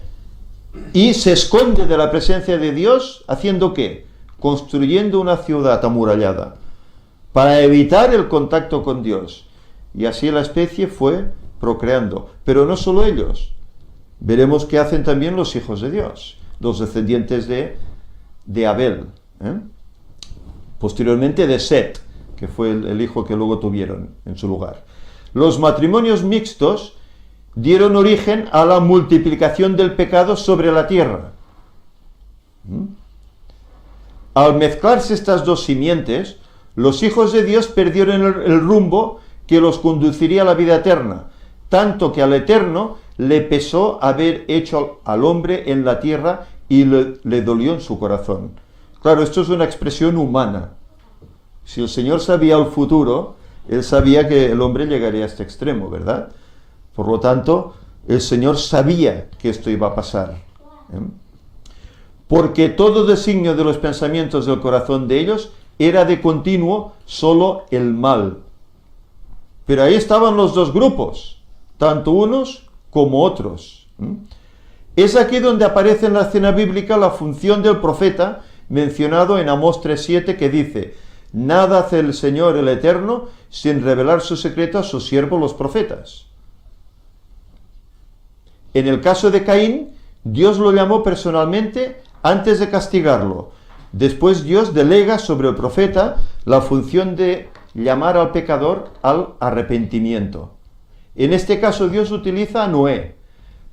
y se esconde de la presencia de Dios, ¿haciendo qué? Construyendo una ciudad amurallada, para evitar el contacto con Dios. Y así la especie fue procreando. Pero no solo ellos. Veremos qué hacen también los hijos de Dios, los descendientes de Abel. Posteriormente de Set, que fue el hijo que luego tuvieron en su lugar. Los matrimonios mixtos dieron origen a la multiplicación del pecado sobre la tierra. Al mezclarse estas dos simientes, los hijos de Dios perdieron el rumbo que los conduciría a la vida eterna, tanto que al Eterno le pesó haber hecho al hombre en la tierra y le dolió en su corazón. Claro, esto es una expresión humana. Si el Señor sabía el futuro, Él sabía que el hombre llegaría a este extremo, ¿verdad? Por lo tanto, el Señor sabía que esto iba a pasar. Porque todo designio de los pensamientos del corazón de ellos era de continuo solo el mal. Pero ahí estaban los dos grupos, tanto unos como otros. Es aquí donde aparece en la escena bíblica la función del profeta mencionado en Amós 3:7, que dice: nada hace el Señor el Eterno sin revelar su secreto a sus siervos los profetas. En el caso de Caín, Dios lo llamó personalmente antes de castigarlo. Después Dios delega sobre el profeta la función de llamar al pecador al arrepentimiento. En este caso Dios utiliza a Noé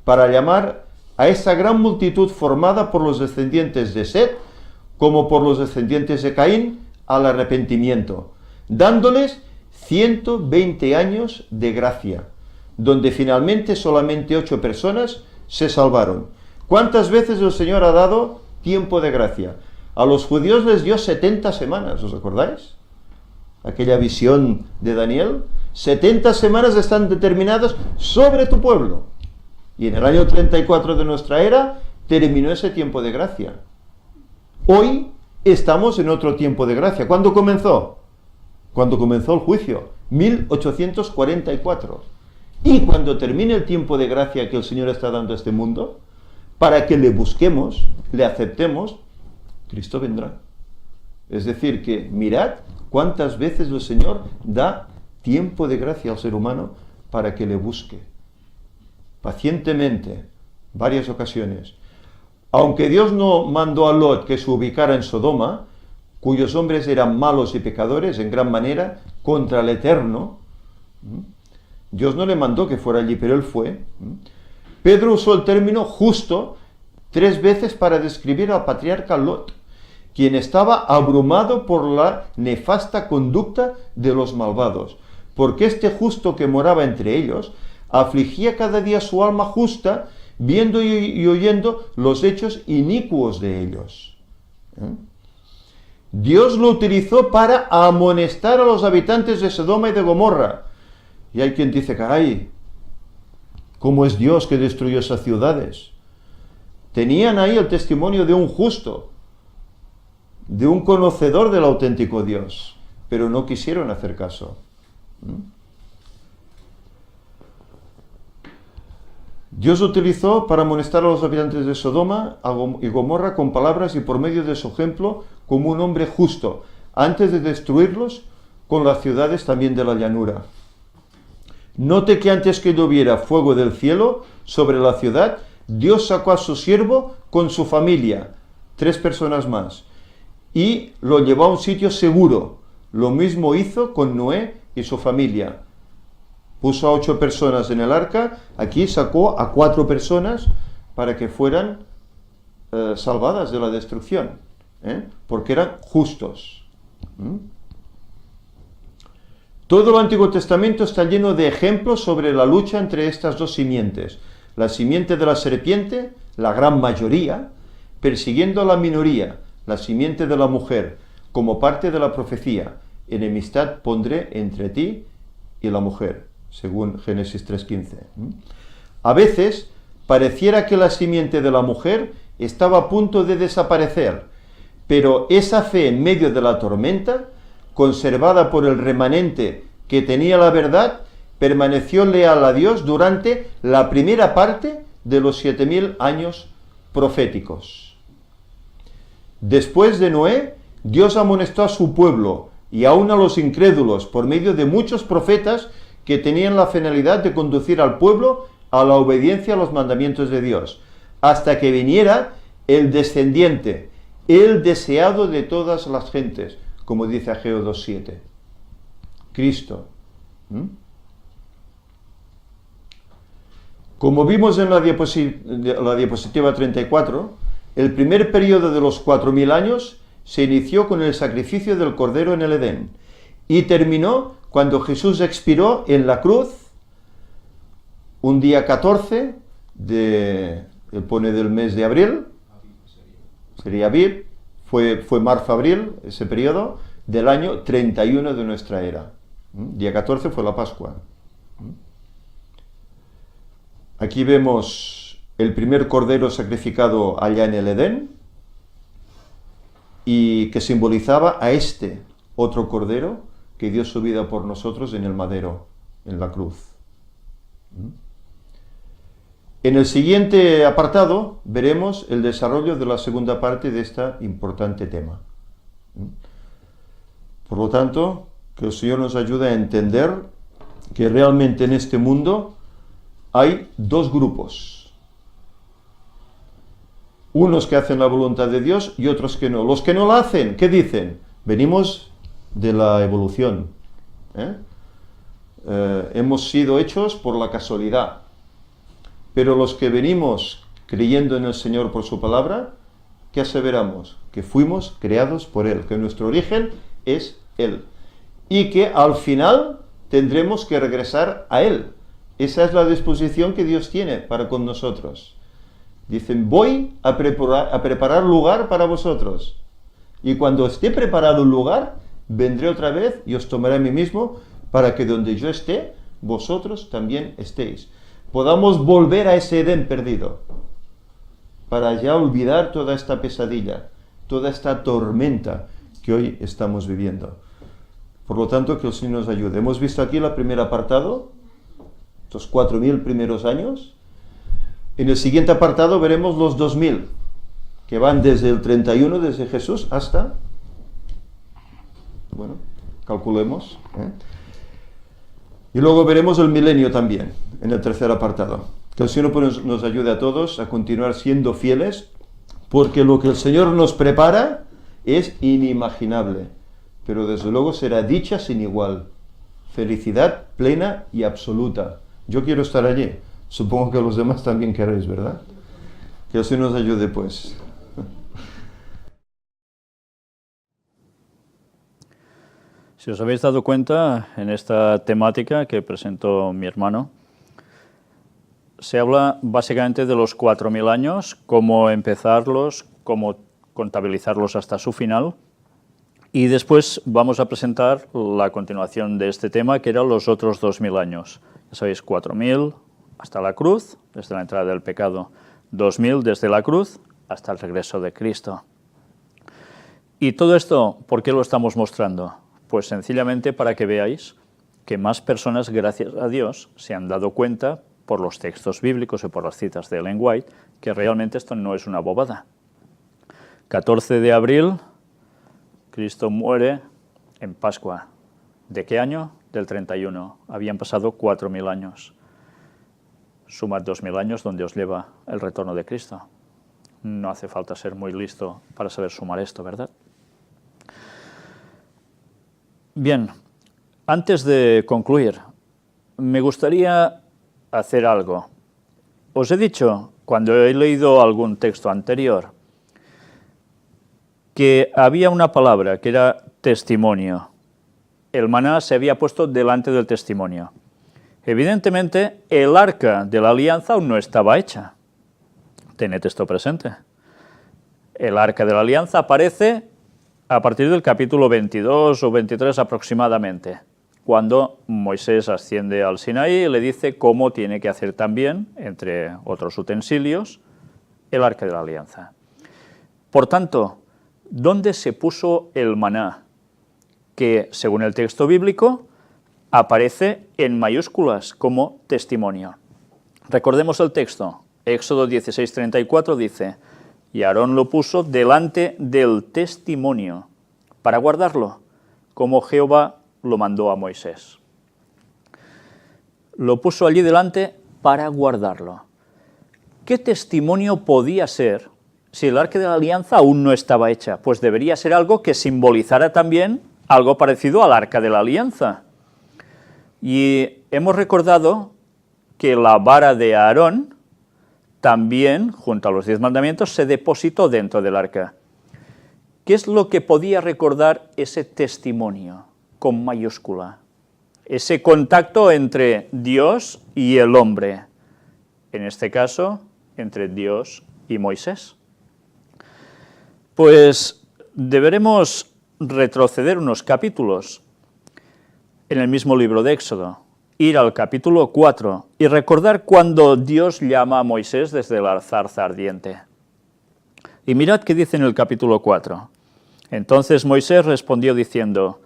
para llamar a esa gran multitud formada por los descendientes de Set como por los descendientes de Caín al arrepentimiento, dándoles 120 años de gracia, donde finalmente solamente 8 personas se salvaron. ¿Cuántas veces el Señor ha dado tiempo de gracia? A los judíos les dio 70 semanas, ¿os acordáis? Aquella visión de Daniel, 70 semanas están determinadas sobre tu pueblo. Y en el año 34 de nuestra era terminó ese tiempo de gracia. Hoy estamos en otro tiempo de gracia. ¿Cuándo comenzó? Cuando comenzó el juicio, 1844. Y cuando termine el tiempo de gracia que el Señor está dando a este mundo, para que le busquemos, le aceptemos, Cristo vendrá. Es decir, que mirad cuántas veces el Señor da tiempo de gracia al ser humano para que le busque. Pacientemente, varias ocasiones. Aunque Dios no mandó a Lot que se ubicara en Sodoma, cuyos hombres eran malos y pecadores en gran manera contra el Eterno, Dios no le mandó que fuera allí, pero él fue. Pedro usó el término justo 3 veces para describir al patriarca Lot, quien estaba abrumado por la nefasta conducta de los malvados, porque este justo que moraba entre ellos afligía cada día su alma justa, viendo y oyendo los hechos inicuos de ellos. Dios lo utilizó para amonestar a los habitantes de Sodoma y de Gomorra. Y hay quien dice, caray, ¿cómo es Dios que destruyó esas ciudades? Tenían ahí el testimonio de un justo, de un conocedor del auténtico Dios, pero no quisieron hacer caso. Dios utilizó para amonestar a los habitantes de Sodoma y Gomorra con palabras y por medio de su ejemplo como un hombre justo, antes de destruirlos con las ciudades también de la llanura. Note que antes que lloviera fuego del cielo sobre la ciudad, Dios sacó a su siervo con su familia, 3 personas más, y lo llevó a un sitio seguro. Lo mismo hizo con Noé y su familia. Puso a 8 personas en el arca, aquí sacó a 4 personas para que fueran salvadas de la destrucción, porque eran justos. Todo el Antiguo Testamento está lleno de ejemplos sobre la lucha entre estas dos simientes. La simiente de la serpiente, la gran mayoría, persiguiendo a la minoría, la simiente de la mujer, como parte de la profecía. Enemistad pondré entre ti y la mujer, según Génesis 3:15. A veces pareciera que la simiente de la mujer estaba a punto de desaparecer, pero esa fe en medio de la tormenta, conservada por el remanente que tenía la verdad, permaneció leal a Dios durante la primera parte de los 7000 años proféticos. Después de Noé, Dios amonestó a su pueblo y aún a los incrédulos por medio de muchos profetas que tenían la finalidad de conducir al pueblo a la obediencia a los mandamientos de Dios, hasta que viniera el descendiente, el deseado de todas las gentes, como dice Ageo 2:7, Cristo. Como vimos en la diapositiva 34, el primer periodo de los 4000 años se inició con el sacrificio del Cordero en el Edén y terminó cuando Jesús expiró en la cruz un día 14 él pone del mes de abril, sería Aviv, fue marzo-abril, ese periodo, del año 31 de nuestra era. Día 14 fue la Pascua. Aquí vemos el primer cordero sacrificado allá en el Edén, y que simbolizaba a este otro cordero que dio su vida por nosotros en el madero, en la cruz. En el siguiente apartado veremos el desarrollo de la segunda parte de este importante tema. Por lo tanto, que el Señor nos ayude a entender que realmente en este mundo hay dos grupos. Unos que hacen la voluntad de Dios y otros que no. Los que no la hacen, ¿qué dicen? Venimos de la evolución. Hemos sido hechos por la casualidad. Pero los que venimos creyendo en el Señor por su palabra, ¿qué aseveramos? Que fuimos creados por Él, que nuestro origen es Él. Y que al final tendremos que regresar a Él. Esa es la disposición que Dios tiene para con nosotros. Dicen, voy a preparar lugar para vosotros. Y cuando esté preparado el lugar, vendré otra vez y os tomaré a mí mismo, para que donde yo esté, vosotros también estéis. Podamos volver a ese Edén perdido, para ya olvidar toda esta pesadilla, toda esta tormenta que hoy estamos viviendo. Por lo tanto, que el Señor nos ayude. Hemos visto aquí el primer apartado, estos 4.000 primeros años. En el siguiente apartado veremos los 2.000, que van desde el 31, desde Jesús, hasta, bueno, calculemos, Y luego veremos el milenio también, en el tercer apartado. Que el Señor nos ayude a todos a continuar siendo fieles, porque lo que el Señor nos prepara es inimaginable, pero desde luego será dicha sin igual, felicidad plena y absoluta. Yo quiero estar allí, supongo que los demás también queréis, ¿verdad? Que el Señor nos ayude, pues. Si os habéis dado cuenta, en esta temática que presentó mi hermano, se habla básicamente de los 4.000 años, cómo empezarlos, cómo contabilizarlos hasta su final, y después vamos a presentar la continuación de este tema, que eran los otros 2.000 años. Ya sabéis, 4.000 hasta la cruz, desde la entrada del pecado, 2.000 desde la cruz hasta el regreso de Cristo. Y todo esto, ¿por qué lo estamos mostrando? Pues sencillamente para que veáis que más personas, gracias a Dios, se han dado cuenta por los textos bíblicos y por las citas de Ellen White, que realmente esto no es una bobada. 14 de abril, Cristo muere en Pascua. ¿De qué año? Del 31. Habían pasado 4.000 años. Sumad 2.000 años donde os lleva el retorno de Cristo. No hace falta ser muy listo para saber sumar esto, ¿verdad? Bien, antes de concluir, me gustaría hacer algo. Os he dicho, cuando he leído algún texto anterior, que había una palabra que era testimonio. El maná se había puesto delante del testimonio. Evidentemente, el arca de la alianza aún no estaba hecha. Tened esto presente. El arca de la alianza aparece a partir del capítulo 22 o 23 aproximadamente, cuando Moisés asciende al Sinaí y le dice cómo tiene que hacer también, entre otros utensilios, el arca de la alianza. Por tanto, ¿dónde se puso el maná? Que, según el texto bíblico, aparece en mayúsculas como testimonio. Recordemos el texto. Éxodo 16:34 dice: y Aarón lo puso delante del testimonio para guardarlo, como Jehová lo mandó a Moisés. Lo puso allí delante para guardarlo. ¿Qué testimonio podía ser si el arca de la alianza aún no estaba hecha? Pues debería ser algo que simbolizara también algo parecido al arca de la alianza. Y hemos recordado que la vara de Aarón también, junto a los 10 mandamientos, se depositó dentro del arca. ¿Qué es lo que podía recordar ese testimonio con mayúscula? Ese contacto entre Dios y el hombre, en este caso, entre Dios y Moisés. Pues deberemos retroceder unos capítulos en el mismo libro de Éxodo, ir al capítulo 4 y recordar cuando Dios llama a Moisés desde la zarza ardiente. Y mirad qué dice en el capítulo 4. Entonces Moisés respondió diciendo: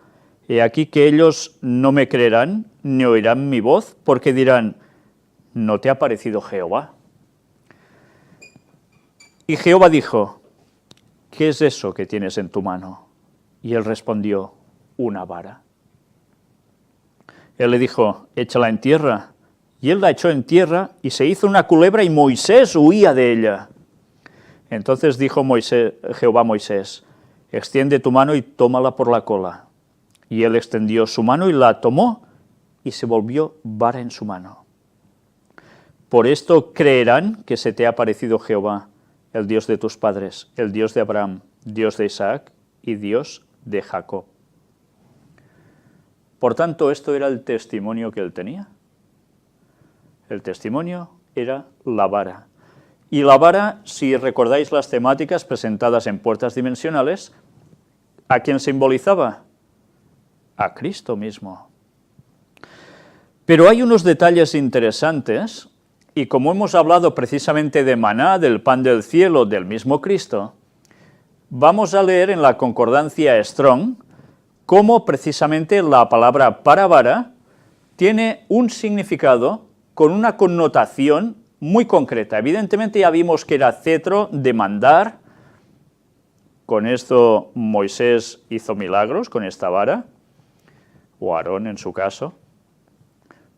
He aquí que ellos no me creerán ni oirán mi voz, porque dirán: ¿no te ha parecido Jehová? Y Jehová dijo: ¿qué es eso que tienes en tu mano? Y él respondió: una vara. Él le dijo: échala en tierra. Y él la echó en tierra, y se hizo una culebra, y Moisés huía de ella. Entonces dijo Jehová a Moisés: extiende tu mano y tómala por la cola. Y él extendió su mano y la tomó, y se volvió vara en su mano. Por esto creerán que se te ha aparecido Jehová, el Dios de tus padres, el Dios de Abraham, Dios de Isaac y Dios de Jacob. Por tanto, esto era el testimonio que él tenía. El testimonio era la vara. Y la vara, si recordáis las temáticas presentadas en Puertas Dimensionales, ¿a quién simbolizaba? A Cristo mismo. Pero hay unos detalles interesantes, y como hemos hablado precisamente de maná, del pan del cielo, del mismo Cristo, vamos a leer en la concordancia Strong cómo precisamente la palabra para vara tiene un significado con una connotación muy concreta. Evidentemente ya vimos que era cetro de mandar. Con esto Moisés hizo milagros con esta vara, o Aarón en su caso,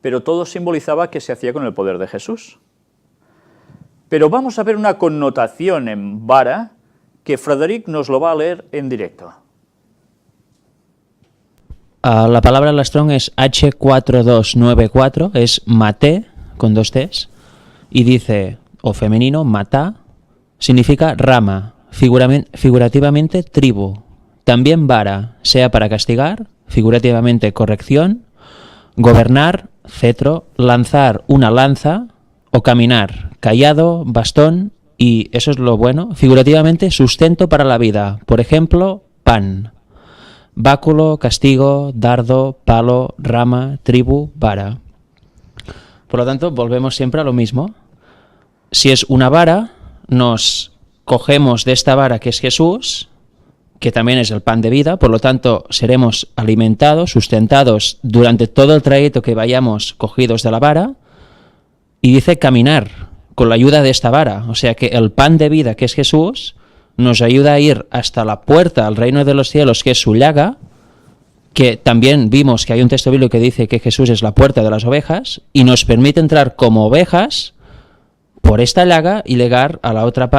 pero todo simbolizaba que se hacía con el poder de Jesús. Pero vamos a ver una connotación en vara que Frederic nos lo va a leer en directo. La palabra la Strong es H4294, es maté, con 2 T's, y dice, o femenino, matá, significa rama, figurativamente tribu, también vara, sea para castigar, figurativamente corrección, gobernar, cetro, lanzar una lanza, o caminar, cayado, bastón, y eso es lo bueno, figurativamente sustento para la vida, por ejemplo, pan. Báculo, castigo, dardo, palo, rama, tribu, vara. Por lo tanto, volvemos siempre a lo mismo. Si es una vara, nos cogemos de esta vara que es Jesús, que también es el pan de vida, por lo tanto, seremos alimentados, sustentados durante todo el trayecto que vayamos cogidos de la vara, y dice caminar con la ayuda de esta vara. O sea que el pan de vida que es Jesús nos ayuda a ir hasta la puerta al reino de los cielos, que es su llaga, que también vimos que hay un texto bíblico que dice que Jesús es la puerta de las ovejas, y nos permite entrar como ovejas por esta llaga y llegar a la otra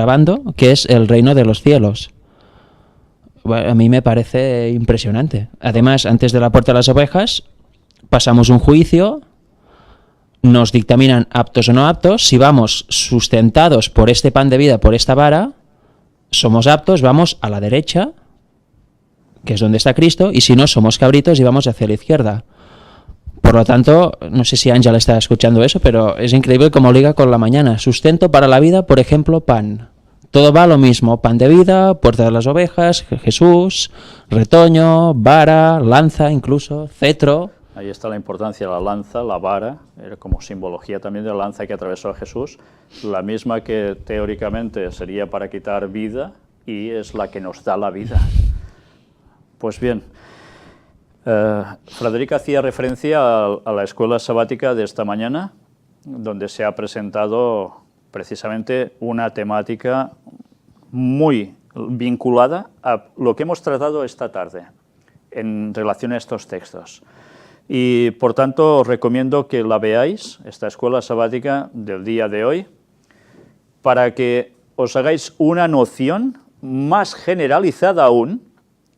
bando, que es el reino de los cielos. Bueno, a mí me parece impresionante. Además, antes de la puerta de las ovejas, pasamos un juicio, nos dictaminan aptos o no aptos. Si vamos sustentados por este pan de vida, por esta vara, somos aptos, vamos a la derecha, que es donde está Cristo, y si no, somos cabritos y vamos hacia la izquierda. Por lo tanto, no sé si Ángel está escuchando eso, pero es increíble cómo liga con la mañana. Sustento para la vida, por ejemplo, pan. Todo va a lo mismo, pan de vida, puerta de las ovejas, Jesús, retoño, vara, lanza incluso, cetro. Ahí está la importancia de la lanza, la vara, era como simbología también de la lanza que atravesó a Jesús, la misma que teóricamente sería para quitar vida y es la que nos da la vida. Pues bien, Frederic hacía referencia a la escuela sabática de esta mañana, donde se ha presentado precisamente una temática muy vinculada a lo que hemos tratado esta tarde en relación a estos textos. Y por tanto os recomiendo que la veáis, esta escuela sabática del día de hoy, para que os hagáis una noción más generalizada aún,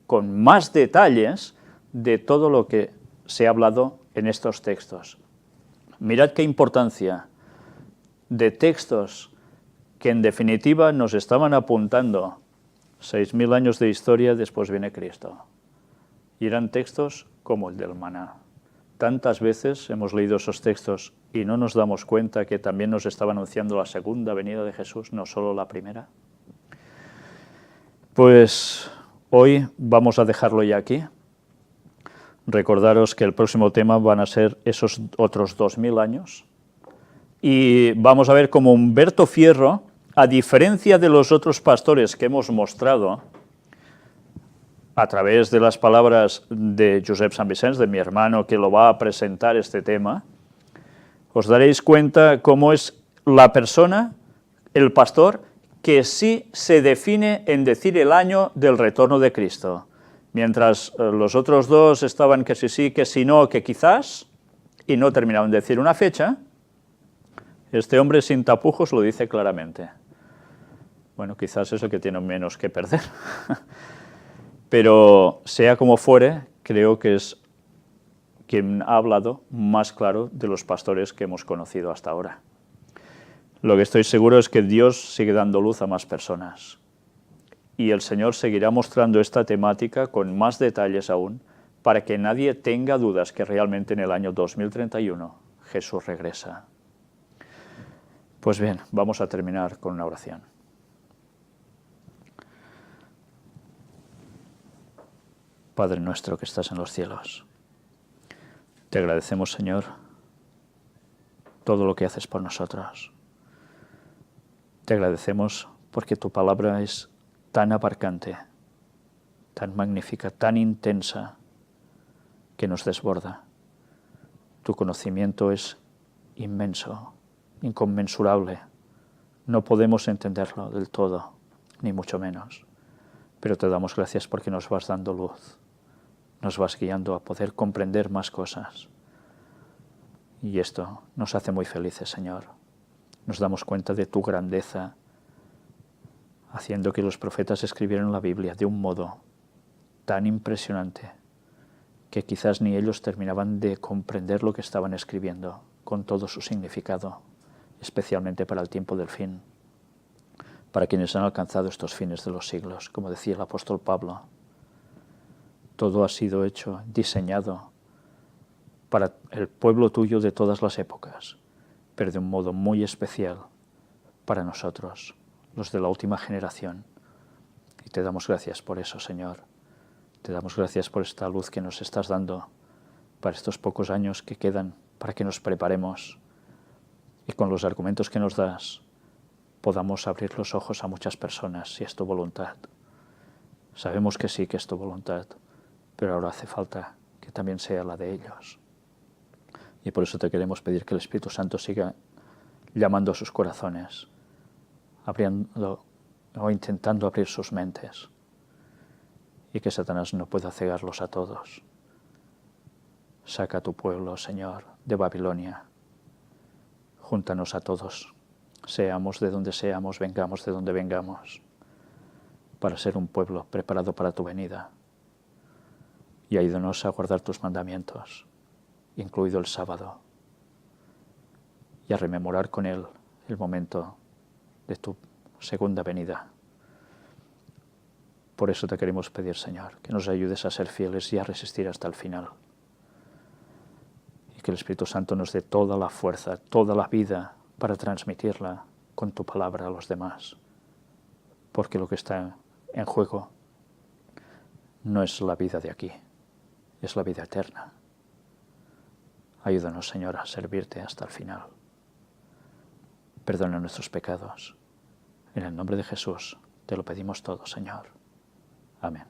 con más detalles, de todo lo que se ha hablado en estos textos. Mirad qué importancia de textos que en definitiva nos estaban apuntando 6.000 años de historia, después viene Cristo. Y eran textos como el del maná, Tantas veces hemos leído esos textos y no nos damos cuenta que también nos estaba anunciando la segunda venida de Jesús, no solo la primera. Pues hoy vamos a dejarlo ya aquí. Recordaros que el próximo tema van a ser esos otros 2000 años. Y vamos a ver cómo Humberto Fierro, a diferencia de los otros pastores que hemos mostrado, a través de las palabras de Josep Sant Vicenç, de mi hermano que lo va a presentar este tema, os daréis cuenta cómo es la persona, el pastor, que sí se define en decir el año del retorno de Cristo. Mientras los otros dos estaban que sí, que si no, que quizás, y no terminaban de decir una fecha, este hombre sin tapujos lo dice claramente. Bueno, quizás es el que tiene menos que perder. Pero sea como fuere, creo que es quien ha hablado más claro de los pastores que hemos conocido hasta ahora. Lo que estoy seguro es que Dios sigue dando luz a más personas. Y el Señor seguirá mostrando esta temática con más detalles aún, para que nadie tenga dudas que realmente en el año 2031 Jesús regresa. Pues bien, vamos a terminar con una oración. Padre nuestro que estás en los cielos, te agradecemos, Señor, todo lo que haces por nosotros. Te agradecemos porque tu palabra es tan abarcante, tan magnífica, tan intensa, que nos desborda. Tu conocimiento es inmenso, inconmensurable. No podemos entenderlo del todo, ni mucho menos. Pero te damos gracias porque nos vas dando luz. Nos vas guiando a poder comprender más cosas. Y esto nos hace muy felices, Señor. Nos damos cuenta de tu grandeza, haciendo que los profetas escribieran la Biblia de un modo tan impresionante que quizás ni ellos terminaban de comprender lo que estaban escribiendo con todo su significado, especialmente para el tiempo del fin, para quienes han alcanzado estos fines de los siglos, como decía el apóstol Pablo. Todo ha sido hecho, diseñado para el pueblo tuyo de todas las épocas, pero de un modo muy especial para nosotros, los de la última generación. Y te damos gracias por eso, Señor. Te damos gracias por esta luz que nos estás dando para estos pocos años que quedan, para que nos preparemos y con los argumentos que nos das podamos abrir los ojos a muchas personas, si es tu voluntad. Sabemos que sí, que es tu voluntad, pero ahora hace falta que también sea la de ellos. Y por eso te queremos pedir que el Espíritu Santo siga llamando a sus corazones, abriendo o intentando abrir sus mentes, y que Satanás no pueda cegarlos a todos. Saca a tu pueblo, Señor, de Babilonia. Júntanos a todos, seamos de donde seamos, vengamos de donde vengamos, para ser un pueblo preparado para tu venida. Y ayúdanos a guardar tus mandamientos, incluido el sábado, y a rememorar con él el momento de tu segunda venida. Por eso te queremos pedir, Señor, que nos ayudes a ser fieles y a resistir hasta el final. Y que el Espíritu Santo nos dé toda la fuerza, toda la vida para transmitirla con tu palabra a los demás. Porque lo que está en juego no es la vida de aquí, es la vida eterna. Ayúdanos, Señor, a servirte hasta el final. Perdona nuestros pecados. En el nombre de Jesús te lo pedimos todo, Señor. Amén.